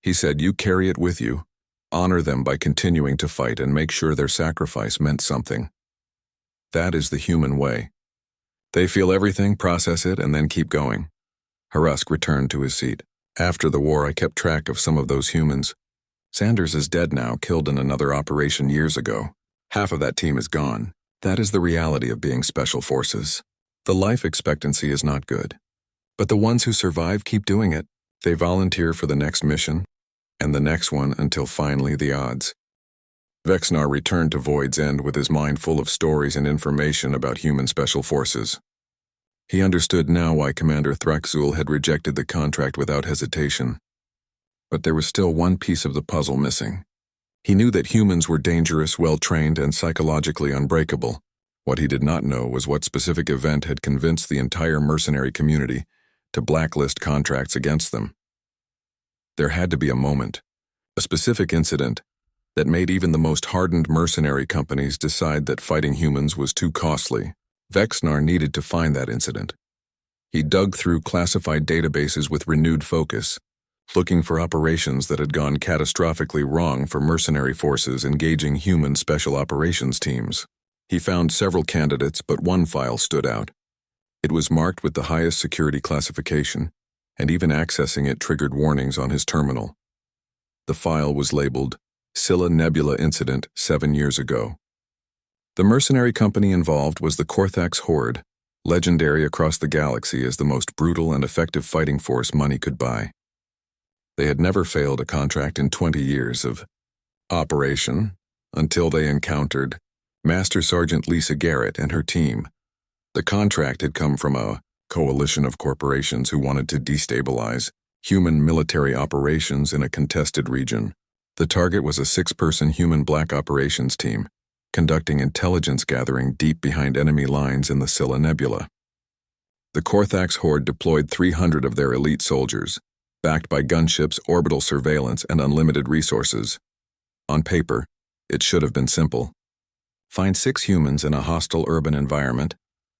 He said, you carry it with you. Honor them by continuing to fight and make sure their sacrifice meant something. That is the human way. They feel everything, process it, and then keep going. Harusk returned to his seat. After the war, I kept track of some of those humans. Sanders is dead now, killed in another operation years ago. Half of that team is gone. That is the reality of being special forces. The life expectancy is not good. But the ones who survive keep doing it. They volunteer for the next mission, and the next one until finally the odds. Vexnar returned to Void's End with his mind full of stories and information about human special forces. He understood now why Commander Thraxul had rejected the contract without hesitation. But there was still one piece of the puzzle missing. He knew that humans were dangerous, well-trained, and psychologically unbreakable. What he did not know was what specific event had convinced the entire mercenary community to blacklist contracts against them. There had to be a moment, a specific incident, that made even the most hardened mercenary companies decide that fighting humans was too costly. Vexnar needed to find that incident. He dug through classified databases with renewed focus, looking for operations that had gone catastrophically wrong for mercenary forces engaging human special operations teams. He found several candidates, but one file stood out. It was marked with the highest security classification, and even accessing it triggered warnings on his terminal. The file was labeled Scylla Nebula Incident 7 years ago. The mercenary company involved was the Korthax Horde, legendary across the galaxy as the most brutal and effective fighting force money could buy. They had never failed a contract in 20 years of operation until they encountered Master Sergeant Lisa Garrett and her team. The contract had come from a coalition of corporations who wanted to destabilize human military operations in a contested region. The target was a 6-person human black operations team, conducting intelligence gathering deep behind enemy lines in the Scylla Nebula. The Korthax Horde deployed 300 of their elite soldiers, backed by gunships, orbital surveillance, and unlimited resources. On paper, it should have been simple. Find 6 humans in a hostile urban environment,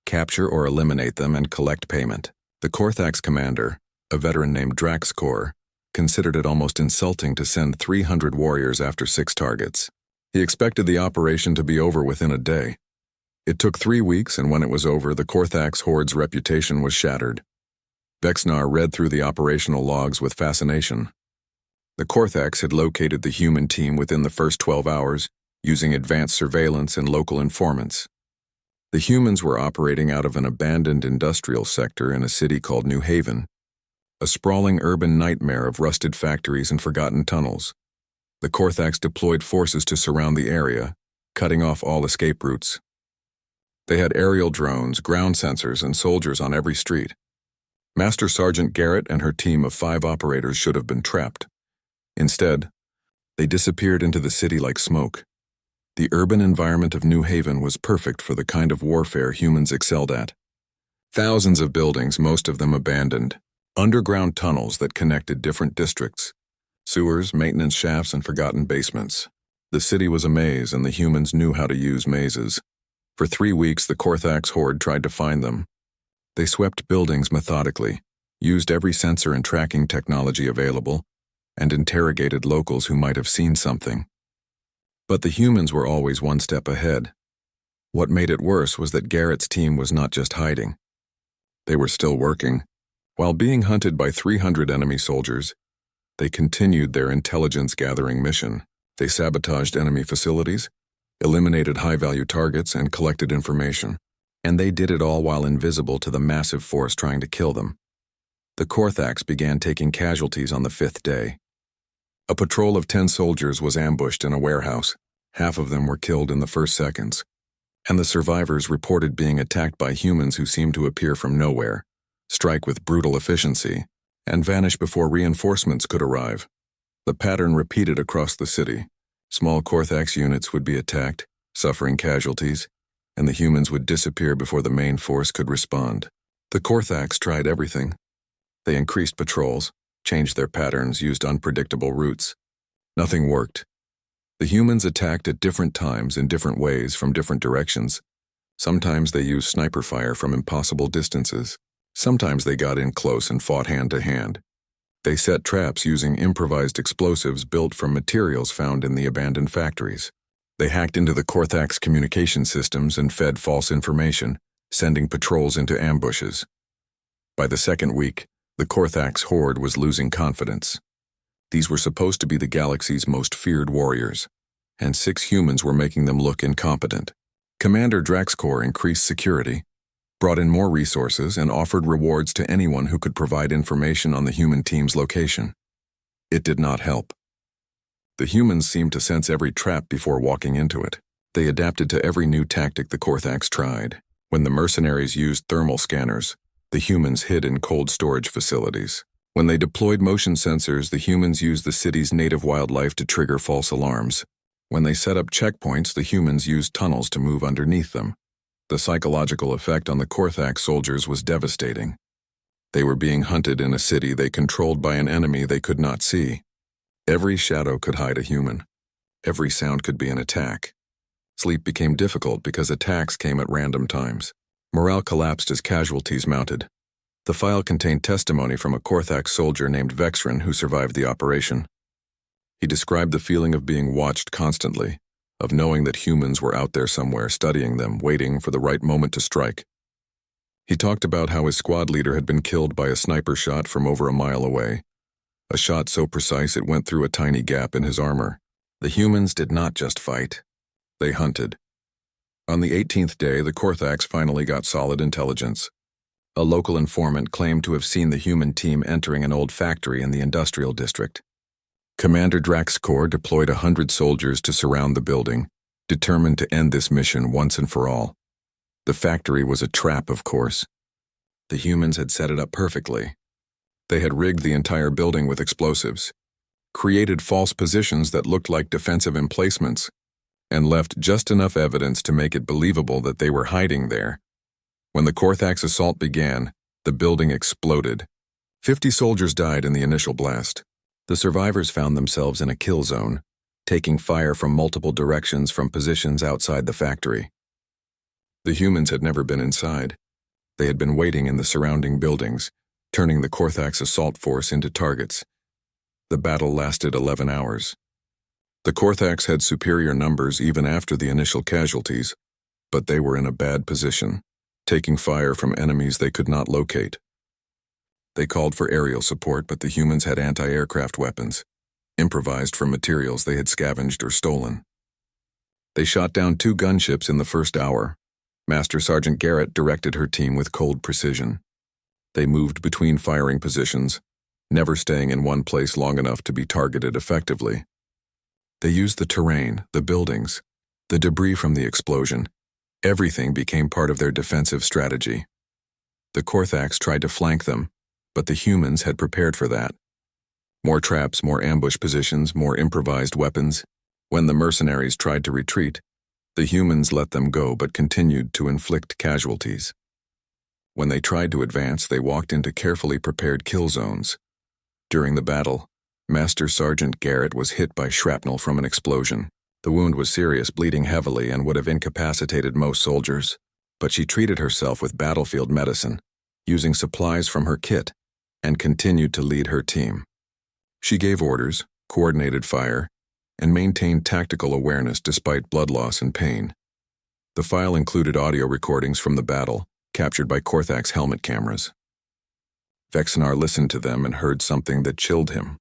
capture or eliminate them, and collect payment. The Korthax commander, a veteran named Draxkor, considered it almost insulting to send 300 warriors after 6 targets. He expected the operation to be over within a day. It took 3 weeks, and when it was over, the Korthax Horde's reputation was shattered. Vexnar read through the operational logs with fascination. The Korthax had located the human team within the first 12 hours, using advanced surveillance and local informants. The humans were operating out of an abandoned industrial sector in a city called New Haven, a sprawling urban nightmare of rusted factories and forgotten tunnels. The Korthax deployed forces to surround the area, cutting off all escape routes. They had aerial drones, ground sensors, and soldiers on every street. Master Sergeant Garrett and her team of 5 operators should have been trapped. Instead, they disappeared into the city like smoke. The urban environment of New Haven was perfect for the kind of warfare humans excelled at. Thousands of buildings, most of them abandoned. Underground tunnels that connected different districts. Sewers, maintenance shafts, and forgotten basements. The city was a maze, and the humans knew how to use mazes. For 3 weeks, the Korthax horde tried to find them. They swept buildings methodically, used every sensor and tracking technology available, and interrogated locals who might have seen something. But the humans were always one step ahead. What made it worse was that Garrett's team was not just hiding. They were still working. While being hunted by 300 enemy soldiers, they continued their intelligence-gathering mission. They sabotaged enemy facilities, eliminated high-value targets, and collected information. And they did it all while invisible to the massive force trying to kill them. The Korthax began taking casualties on the 5th day. A patrol of 10 soldiers was ambushed in a warehouse. Half of them were killed in the first seconds. And the survivors reported being attacked by humans who seemed to appear from nowhere, strike with brutal efficiency, and vanish before reinforcements could arrive. The pattern repeated across the city. Small Korthax units would be attacked, suffering casualties, and the humans would disappear before the main force could respond. The Korthax tried everything. They increased patrols, changed their patterns, used unpredictable routes. Nothing worked. The humans attacked at different times in different ways from different directions. Sometimes they used sniper fire from impossible distances. Sometimes they got in close and fought hand to hand. They set traps using improvised explosives built from materials found in the abandoned factories. They hacked into the Korthax communication systems and fed false information, sending patrols into ambushes. By the second week, the Korthax horde was losing confidence. These were supposed to be the galaxy's most feared warriors, and 6 humans were making them look incompetent. Commander Draxkor increased security, brought in more resources, and offered rewards to anyone who could provide information on the human team's location. It did not help. The humans seemed to sense every trap before walking into it. They adapted to every new tactic the Korthax tried. When the mercenaries used thermal scanners, the humans hid in cold storage facilities. When they deployed motion sensors, the humans used the city's native wildlife to trigger false alarms. When they set up checkpoints, the humans used tunnels to move underneath them. The psychological effect on the Korthax soldiers was devastating. They were being hunted in a city they controlled by an enemy they could not see. Every shadow could hide a human. Every sound could be an attack. Sleep became difficult because attacks came at random times. Morale collapsed as casualties mounted. The file contained testimony from a Korthax soldier named Vexrin who survived the operation. He described the feeling of being watched constantly, of knowing that humans were out there somewhere studying them, waiting for the right moment to strike. He talked about how his squad leader had been killed by a sniper shot from over a mile away, a shot so precise it went through a tiny gap in his armor. The humans did not just fight. They hunted. On the 18th day, the Korthax finally got solid intelligence. A local informant claimed to have seen the human team entering an old factory in the industrial district. Commander Draxkor deployed 100 soldiers to surround the building, determined to end this mission once and for all. The factory was a trap, of course. The humans had set it up perfectly. They had rigged the entire building with explosives, created false positions that looked like defensive emplacements, and left just enough evidence to make it believable that they were hiding there. When the Korthax assault began, the building exploded. 50 soldiers died in the initial blast. The survivors found themselves in a kill zone, taking fire from multiple directions from positions outside the factory. The humans had never been inside. They had been waiting in the surrounding buildings, turning the Korthax assault force into targets. The battle lasted 11 hours. The Korthax had superior numbers even after the initial casualties, but they were in a bad position, taking fire from enemies they could not locate. They called for aerial support, but the humans had anti-aircraft weapons, improvised from materials they had scavenged or stolen. They shot down 2 gunships in the first hour. Master Sergeant Garrett directed her team with cold precision. They moved between firing positions, never staying in one place long enough to be targeted effectively. They used the terrain, the buildings, the debris from the explosion. Everything became part of their defensive strategy. The Korthax tried to flank them, but the humans had prepared for that. More traps, more ambush positions, more improvised weapons. When the mercenaries tried to retreat, the humans let them go but continued to inflict casualties. When they tried to advance, they walked into carefully prepared kill zones. During the battle, Master Sergeant Garrett was hit by shrapnel from an explosion. The wound was serious, bleeding heavily, and would have incapacitated most soldiers. But she treated herself with battlefield medicine, using supplies from her kit, and continued to lead her team. She gave orders, coordinated fire, and maintained tactical awareness despite blood loss and pain. The file included audio recordings from the battle, captured by Korthak's helmet cameras. Vexnar listened to them and heard something that chilled him.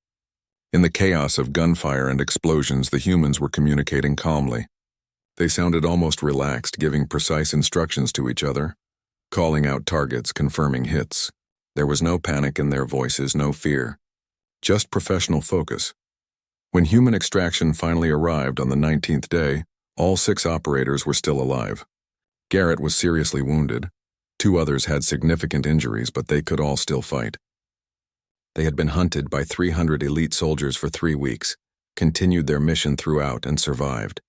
In the chaos of gunfire and explosions, the humans were communicating calmly. They sounded almost relaxed, giving precise instructions to each other, calling out targets, confirming hits. There was no panic in their voices, no fear, just professional focus. When human extraction finally arrived on the 19th day, all 6 operators were still alive. Garrett was seriously wounded. 2 others had significant injuries, but they could all still fight. They had been hunted by 300 elite soldiers for 3 weeks, continued their mission throughout, and survived.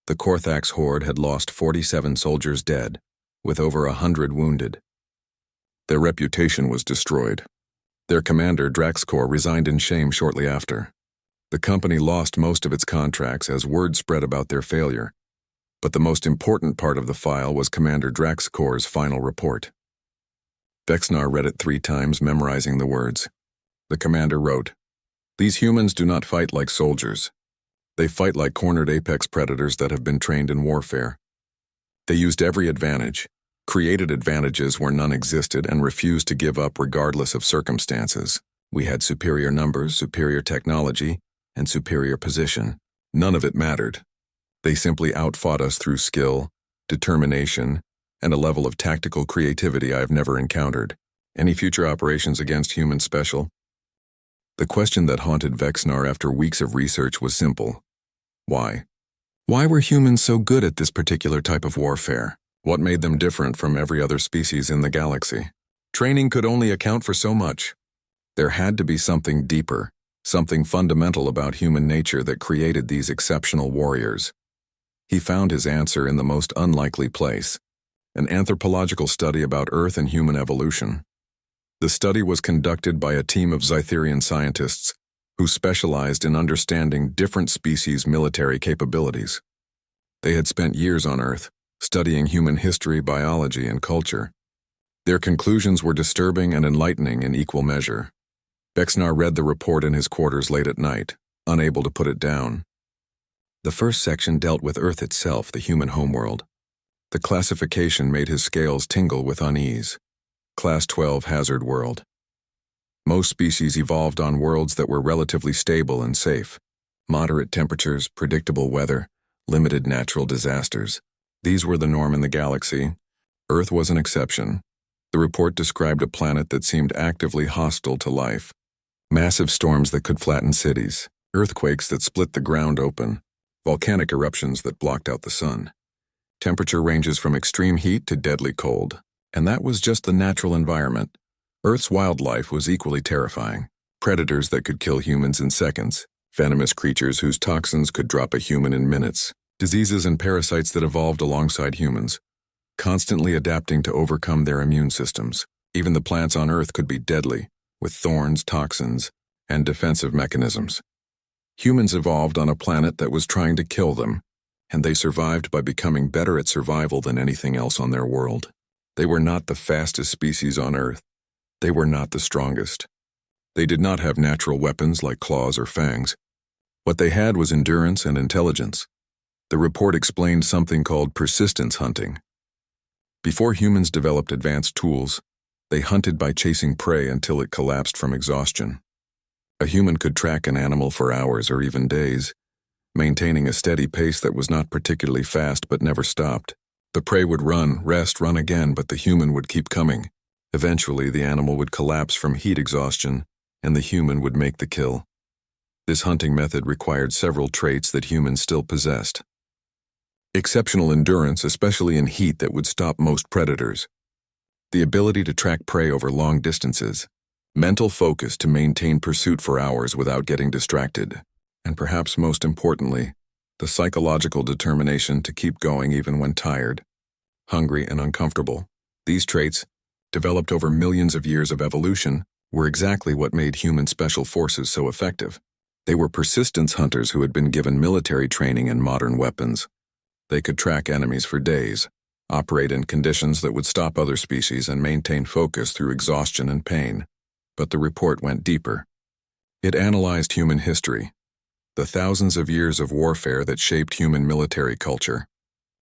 The Korthak's horde had lost 47 soldiers dead, with over 100 wounded. Their reputation was destroyed. Their commander, Draxkor, resigned in shame shortly after. The company lost most of its contracts as word spread about their failure, but the most important part of the file was Commander Draxkor's final report. Vexnar read it 3 times, memorizing the words. The commander wrote, "These humans do not fight like soldiers. They fight like cornered apex predators that have been trained in warfare. They used every advantage, created advantages where none existed, and refused to give up regardless of circumstances. We had superior numbers, superior technology, and superior position. None of it mattered. They simply outfought us through skill, determination, and a level of tactical creativity I have never encountered. Any future operations against humans special?" The question that haunted Vexnar after weeks of research was simple. Why? Why were humans so good at this particular type of warfare? What made them different from every other species in the galaxy? Training could only account for so much. There had to be something deeper, something fundamental about human nature that created these exceptional warriors. He found his answer in the most unlikely place, an anthropological study about Earth and human evolution. The study was conducted by a team of Zytherian scientists who specialized in understanding different species' military capabilities. They had spent years on Earth, studying human history, biology, and culture. Their conclusions were disturbing and enlightening in equal measure. Vexnar read the report in his quarters late at night, unable to put it down. The first section dealt with Earth itself, the human homeworld. The classification made his scales tingle with unease. Class 12 hazard world. Most species evolved on worlds that were relatively stable and safe. Moderate temperatures, predictable weather, limited natural disasters. These were the norm in the galaxy. Earth was an exception. The report described a planet that seemed actively hostile to life. Massive storms that could flatten cities, earthquakes that split the ground open, volcanic eruptions that blocked out the sun. Temperature ranges from extreme heat to deadly cold. And that was just the natural environment. Earth's wildlife was equally terrifying. Predators that could kill humans in seconds, venomous creatures whose toxins could drop a human in minutes, diseases and parasites that evolved alongside humans, constantly adapting to overcome their immune systems. Even the plants on Earth could be deadly, with thorns, toxins, and defensive mechanisms. Humans evolved on a planet that was trying to kill them, and they survived by becoming better at survival than anything else on their world. They were not the fastest species on Earth. They were not the strongest. They did not have natural weapons like claws or fangs. What they had was endurance and intelligence. The report explained something called persistence hunting. Before humans developed advanced tools, they hunted by chasing prey until it collapsed from exhaustion. A human could track an animal for hours or even days, maintaining a steady pace that was not particularly fast but never stopped. The prey would run, rest, run again, but the human would keep coming. Eventually, the animal would collapse from heat exhaustion, and the human would make the kill. This hunting method required several traits that humans still possessed. Exceptional endurance, especially in heat that would stop most predators. The ability to track prey over long distances. Mental focus to maintain pursuit for hours without getting distracted. and perhaps most importantly, the psychological determination to keep going even when tired, hungry, and uncomfortable. These traits, developed over millions of years of evolution, were exactly what made human special forces so effective. They were persistence hunters who had been given military training and modern weapons. They could track enemies for days, operate in conditions that would stop other species, and maintain focus through exhaustion and pain. But the report went deeper. It analyzed human history, the thousands of years of warfare that shaped human military culture.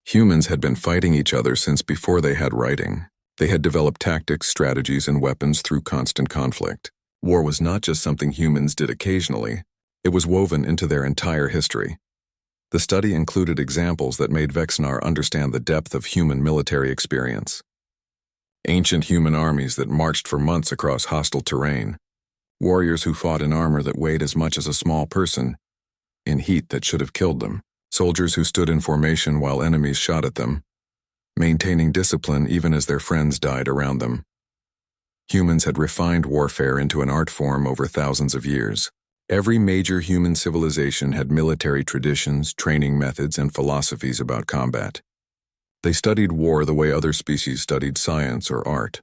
Humans had been fighting each other since before they had writing. They had developed tactics, strategies, and weapons through constant conflict. War was not just something humans did occasionally. It was woven into their entire history. The study included examples that made Vexnar understand the depth of human military experience. Ancient human armies that marched for months across hostile terrain. Warriors who fought in armor that weighed as much as a small person, in heat that should have killed them. Soldiers who stood in formation while enemies shot at them, maintaining discipline even as their friends died around them. Humans had refined warfare into an art form over thousands of years. Every major human civilization had military traditions, training methods, and philosophies about combat. They studied war the way other species studied science or art.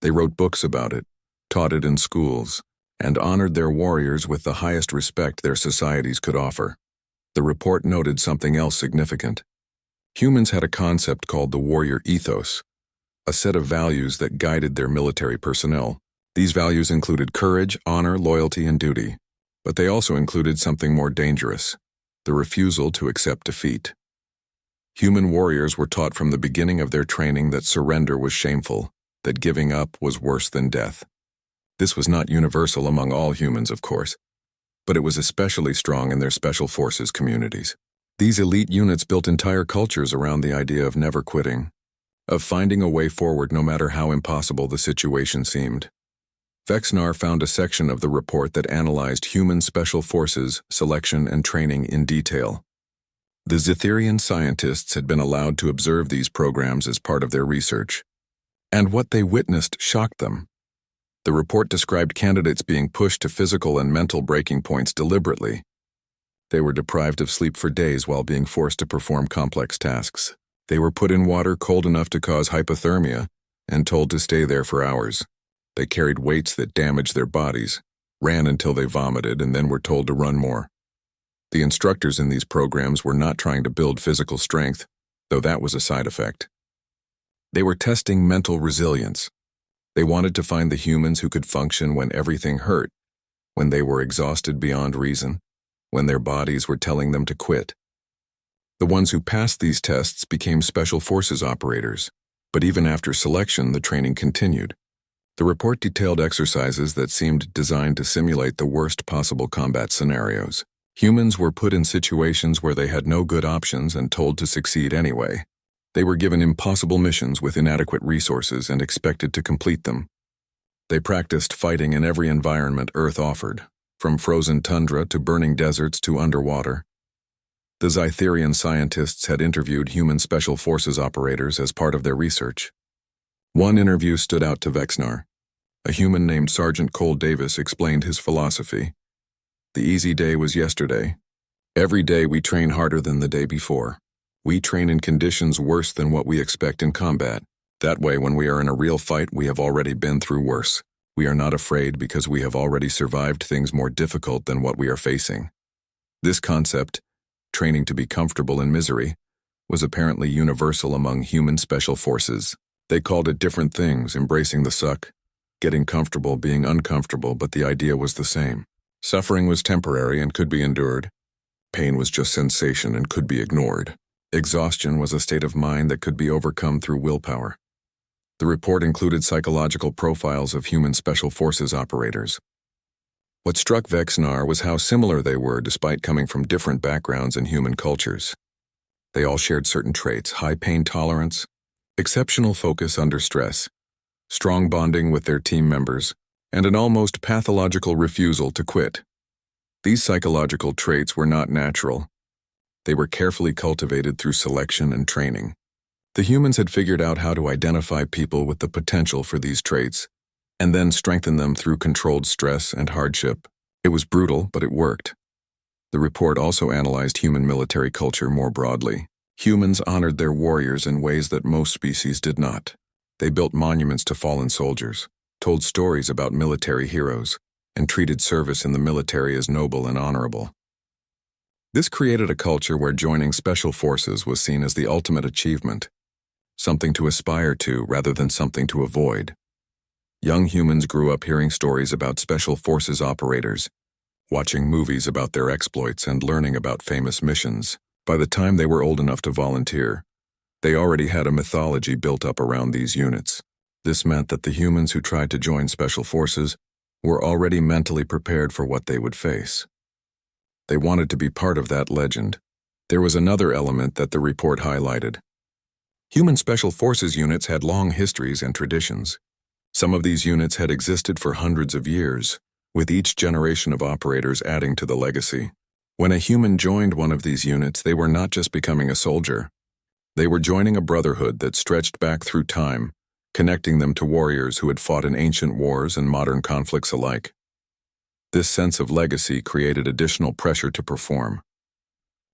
They wrote books about it, taught it in schools, and honored their warriors with the highest respect their societies could offer. The report noted something else significant. Humans had a concept called the warrior ethos, a set of values that guided their military personnel. These values included courage, honor, loyalty, and duty. But they also included something more dangerous, the refusal to accept defeat. Human warriors were taught from the beginning of their training that surrender was shameful, that giving up was worse than death. This was not universal among all humans, of course, but it was especially strong in their special forces communities. These elite units built entire cultures around the idea of never quitting, of finding a way forward no matter how impossible the situation seemed. Vexnar found a section of the report that analyzed human special forces, selection, and training in detail. The Zetherian scientists had been allowed to observe these programs as part of their research, and what they witnessed shocked them. The report described candidates being pushed to physical and mental breaking points deliberately. They were deprived of sleep for days while being forced to perform complex tasks. They were put in water cold enough to cause hypothermia and told to stay there for hours. They carried weights that damaged their bodies, ran until they vomited, and then were told to run more. The instructors in these programs were not trying to build physical strength, though that was a side effect. They were testing mental resilience. They wanted to find the humans who could function when everything hurt, when they were exhausted beyond reason, when their bodies were telling them to quit. The ones who passed these tests became special forces operators, but even after selection, the training continued. The report detailed exercises that seemed designed to simulate the worst possible combat scenarios. Humans were put in situations where they had no good options and told to succeed anyway. They were given impossible missions with inadequate resources and expected to complete them. They practiced fighting in every environment Earth offered, from frozen tundra to burning deserts to underwater. The Zetherian scientists had interviewed human special forces operators as part of their research. One interview stood out to Vexnar. A human named Sergeant Cole Davis explained his philosophy. The easy day was yesterday. Every day we train harder than the day before. We train in conditions worse than what we expect in combat. That way, when we are in a real fight, we have already been through worse. We are not afraid because we have already survived things more difficult than what we are facing. This concept, training to be comfortable in misery, was apparently universal among human special forces. They called it different things, embracing the suck, getting comfortable, being uncomfortable, but the idea was the same. Suffering was temporary and could be endured. Pain was just sensation and could be ignored. Exhaustion was a state of mind that could be overcome through willpower. The report included psychological profiles of human special forces operators. What struck Vexnar was how similar they were despite coming from different backgrounds and human cultures. They all shared certain traits: high pain tolerance, exceptional focus under stress, strong bonding with their team members, and an almost pathological refusal to quit. These psychological traits were not natural. They were carefully cultivated through selection and training. The humans had figured out how to identify people with the potential for these traits, and then strengthen them through controlled stress and hardship. It was brutal, but it worked. The report also analyzed human military culture more broadly. Humans honored their warriors in ways that most species did not. They built monuments to fallen soldiers, told stories about military heroes, and treated service in the military as noble and honorable. This created a culture where joining special forces was seen as the ultimate achievement, something to aspire to rather than something to avoid. Young humans grew up hearing stories about special forces operators, watching movies about their exploits and learning about famous missions. By the time they were old enough to volunteer, they already had a mythology built up around these units. This meant that the humans who tried to join special forces were already mentally prepared for what they would face. They wanted to be part of that legend. There was another element that the report highlighted. Human special forces units had long histories and traditions. Some of these units had existed for hundreds of years, with each generation of operators adding to the legacy. When a human joined one of these units, they were not just becoming a soldier. They were joining a brotherhood that stretched back through time, connecting them to warriors who had fought in ancient wars and modern conflicts alike. This sense of legacy created additional pressure to perform.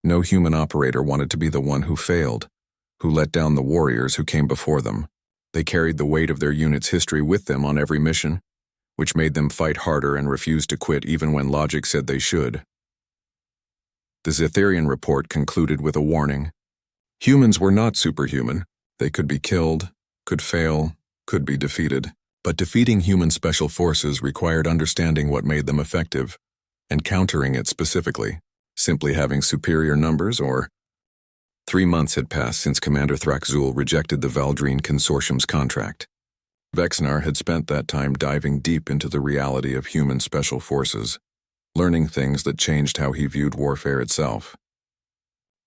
No human operator wanted to be the one who failed, who let down the warriors who came before them. They carried the weight of their unit's history with them on every mission, which made them fight harder and refuse to quit even when logic said they should. The Zetherian report concluded with a warning. Humans were not superhuman. They could be killed, could fail, could be defeated. But defeating human special forces required understanding what made them effective, and countering it specifically, simply having superior numbers or... 3 months had passed since Commander Thraxul rejected the Valdrine Consortium's contract. Vexnar had spent that time diving deep into the reality of human special forces, learning things that changed how he viewed warfare itself.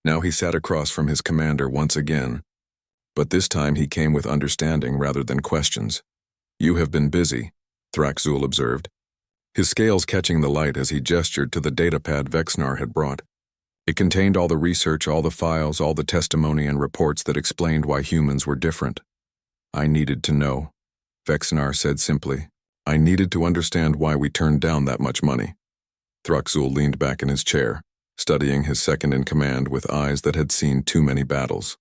Now he sat across from his commander once again, but this time he came with understanding rather than questions. "You have been busy," Thraxul observed, his scales catching the light as he gestured to the datapad Vexnar had brought. It contained all the research, all the files, all the testimony and reports that explained why humans were different. "I needed to know," Vexnar said simply. "I needed to understand why we turned down that much money." Thraxul leaned back in his chair, studying his second-in-command with eyes that had seen too many battles.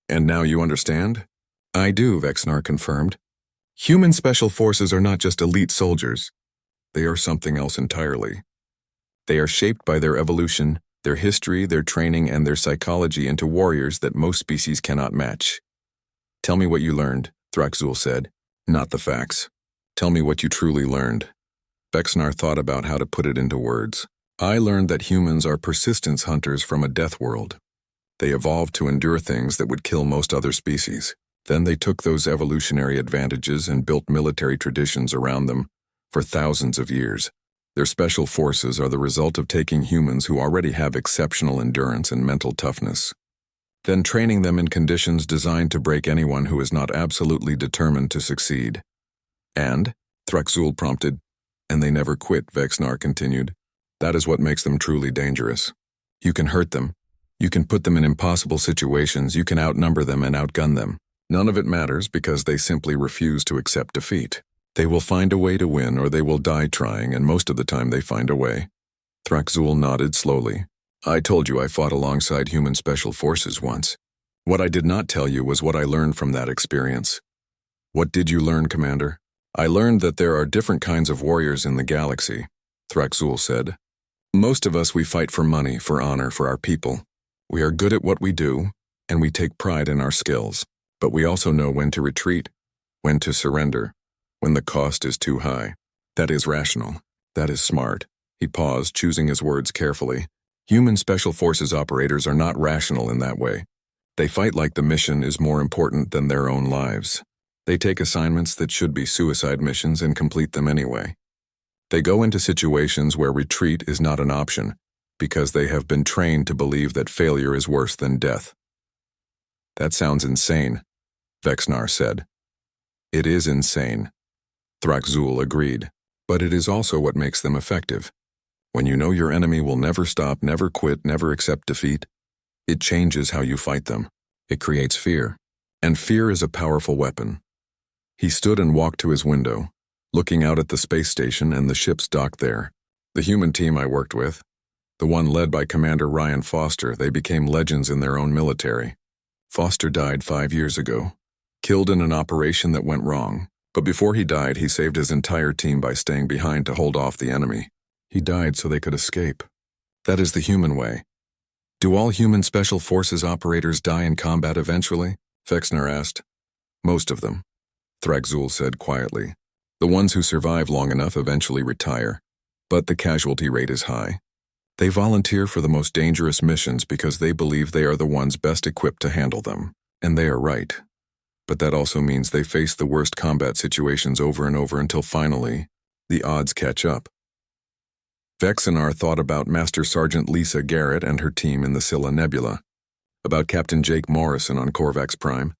"And now you understand?" "I do," Vexnar confirmed. "Human special forces are not just elite soldiers. They are something else entirely. They are shaped by their evolution, their history, their training, and their psychology into warriors that most species cannot match." "Tell me what you learned," Thraxul said. "Not the facts. Tell me what you truly learned." Vexnar thought about how to put it into words. "I learned that humans are persistence hunters from a death world. They evolved to endure things that would kill most other species. Then they took those evolutionary advantages and built military traditions around them for thousands of years. Their special forces are the result of taking humans who already have exceptional endurance and mental toughness, then training them in conditions designed to break anyone who is not absolutely determined to succeed." "And?" Thraxul prompted. "And they never quit," Vexnar continued. "That is what makes them truly dangerous. You can hurt them. You can put them in impossible situations. You can outnumber them and outgun them. None of it matters because they simply refuse to accept defeat. They will find a way to win or they will die trying, and most of the time they find a way." Thraxul nodded slowly. "I told you I fought alongside human special forces once. What I did not tell you was what I learned from that experience." "What did you learn, Commander?" "I learned that there are different kinds of warriors in the galaxy," Thraxul said. "Most of us, we fight for money, for honor, for our people. We are good at what we do, and we take pride in our skills. But we also know when to retreat, when to surrender, when the cost is too high. That is rational. That is smart." He paused, choosing his words carefully. "Human special forces operators are not rational in that way. They fight like the mission is more important than their own lives. They take assignments that should be suicide missions and complete them anyway. They go into situations where retreat is not an option, because they have been trained to believe that failure is worse than death." "That sounds insane," Vexnar said. "It is insane," Thraxul agreed, "but it is also what makes them effective. When you know your enemy will never stop, never quit, never accept defeat, it changes how you fight them. It creates fear, and fear is a powerful weapon." He stood and walked to his window, looking out at the space station and the ships docked there. "The human team I worked with, The one led by Commander Ryan Foster, they became legends in their own military. Foster died 5 years ago, killed in an operation that went wrong. But before he died, he saved his entire team by staying behind to hold off the enemy. He died so they could escape. That is the human way. Do all human special forces operators die in combat eventually? Vexnar asked. Most of them, Thrakzul said quietly. The ones who survive long enough eventually retire, but the casualty rate is high. They volunteer for the most dangerous missions because they believe they are the ones best equipped to handle them, and they are right. But that also means they face the worst combat situations over and over until finally, the odds catch up. Vexnar thought about Master Sergeant Lisa Garrett and her team in the Scylla Nebula, about Captain Jake Morrison on Corvax Prime,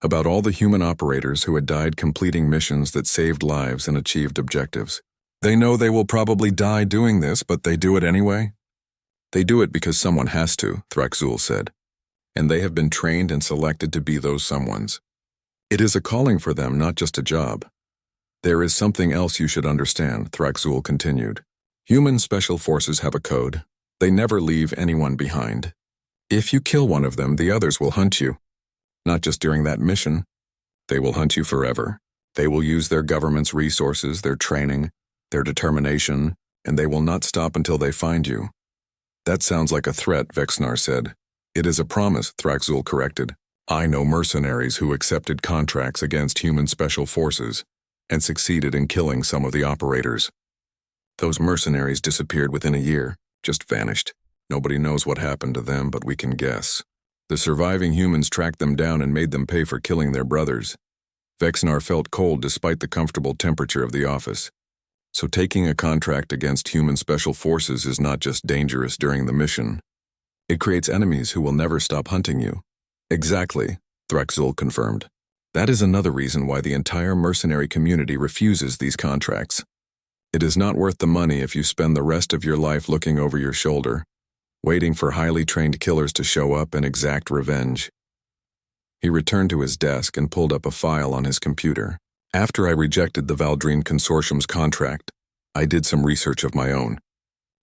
about all the human operators who had died completing missions that saved lives and achieved objectives. They know they will probably die doing this, but they do it anyway? They do it because someone has to, Thrakzul said, and they have been trained and selected to be those someones. It is a calling for them, not just a job. There is something else you should understand, Thrakzul continued. Human special forces have a code. They never leave anyone behind. If you kill one of them, the others will hunt you. Not just during that mission. They will hunt you forever. They will use their government's resources, their training, their determination, and they will not stop until they find you. That sounds like a threat, Vexnar said. It is a promise, Thrakzul corrected. I know mercenaries who accepted contracts against human special forces and succeeded in killing some of the operators. Those mercenaries disappeared within a year, just vanished. Nobody knows what happened to them, but we can guess. The surviving humans tracked them down and made them pay for killing their brothers. Vexnar felt cold despite the comfortable temperature of the office. So taking a contract against human special forces is not just dangerous during the mission. It creates enemies who will never stop hunting you. Exactly, Thrakzul confirmed. That is another reason why the entire mercenary community refuses these contracts. It is not worth the money if you spend the rest of your life looking over your shoulder, waiting for highly trained killers to show up and exact revenge. He returned to his desk and pulled up a file on his computer. After I rejected the Valdrine Consortium's contract, I did some research of my own.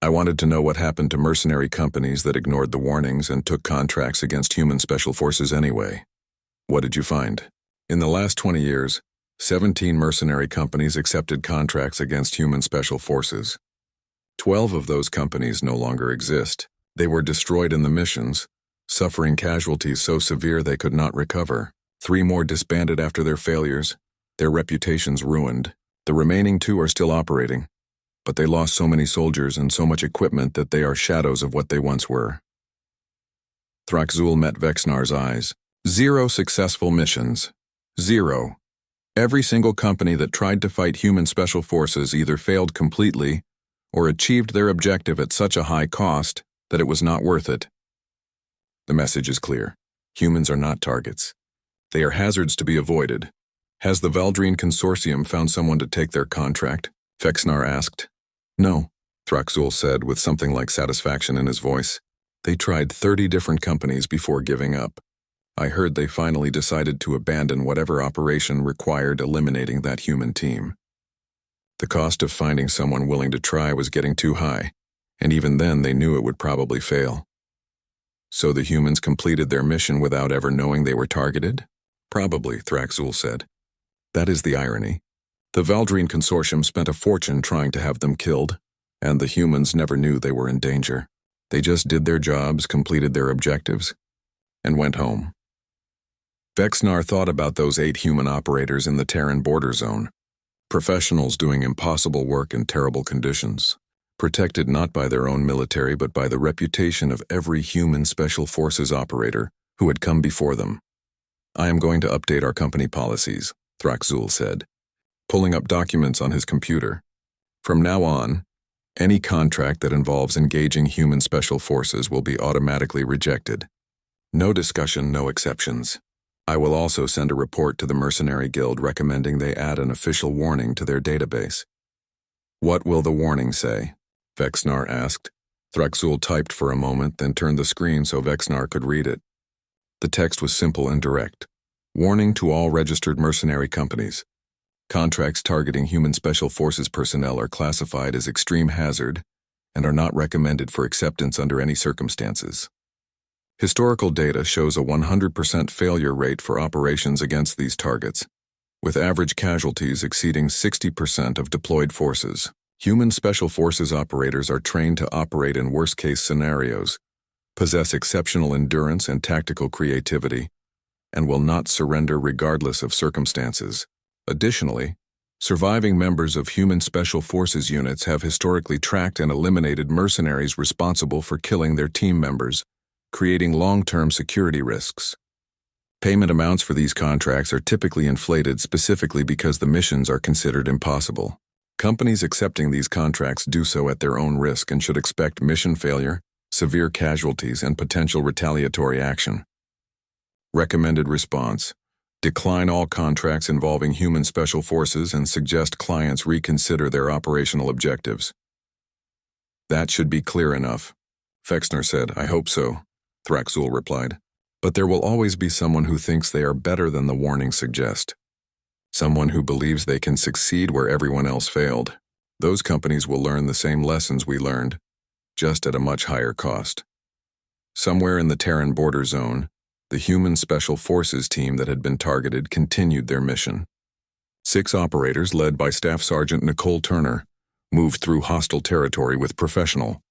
I wanted to know what happened to mercenary companies that ignored the warnings and took contracts against human special forces anyway. What did you find? In the last 20 years, 17 mercenary companies accepted contracts against human special forces. 12 of those companies no longer exist. They were destroyed in the missions, suffering casualties so severe they could not recover. 3 more disbanded after their failures, their reputations ruined. The remaining 2 are still operating, but they lost so many soldiers and so much equipment that they are shadows of what they once were. Thrakzul met Vexnar's eyes. 0 successful missions. 0. Every single company that tried to fight human special forces either failed completely or achieved their objective at such a high cost that it was not worth it. The message is clear. Humans are not targets. They are hazards to be avoided. Has the Valdrine Consortium found someone to take their contract? Vexnar asked. No, Thrakzul said with something like satisfaction in his voice. They tried 30 different companies before giving up. I heard they finally decided to abandon whatever operation required eliminating that human team. The cost of finding someone willing to try was getting too high, and even then they knew it would probably fail. So the humans completed their mission without ever knowing they were targeted? Probably, Thrakzul said. That is the irony. The Valdrine Consortium spent a fortune trying to have them killed, and the humans never knew they were in danger. They just did their jobs, completed their objectives, and went home. Vexnar thought about those 8 human operators in the Terran border zone. Professionals doing impossible work in terrible conditions, protected not by their own military but by the reputation of every human special forces operator who had come before them. I am going to update our company policies, Thrakzul said, pulling up documents on his computer. From now on, any contract that involves engaging human special forces will be automatically rejected. No discussion, no exceptions. I will also send a report to the Mercenary Guild recommending they add an official warning to their database. What will the warning say? Vexnar asked. Thrakzul typed for a moment, then turned the screen so Vexnar could read it. The text was simple and direct. Warning to all registered mercenary companies. Contracts targeting human special forces personnel are classified as extreme hazard and are not recommended for acceptance under any circumstances. Historical data shows a 100% failure rate for operations against these targets, with average casualties exceeding 60% of deployed forces. Human Special Forces operators are trained to operate in worst-case scenarios, possess exceptional endurance and tactical creativity, and will not surrender regardless of circumstances. Additionally, surviving members of Human Special Forces units have historically tracked and eliminated mercenaries responsible for killing their team members, creating long-term security risks. Payment amounts for these contracts are typically inflated specifically because the missions are considered impossible. Companies accepting these contracts do so at their own risk and should expect mission failure, severe casualties, and potential retaliatory action. Recommended response: decline all contracts involving Human Special Forces and suggest clients reconsider their operational objectives. That should be clear enough, Fexner said. I hope so, Thraxul replied. But there will always be someone who thinks they are better than the warnings suggest. Someone who believes they can succeed where everyone else failed. Those companies will learn the same lessons we learned, just at a much higher cost. Somewhere in the Terran border zone, the Human Special Forces team that had been targeted continued their mission. 6 operators, led by Staff Sergeant Nicole Turner, moved through hostile territory with professional,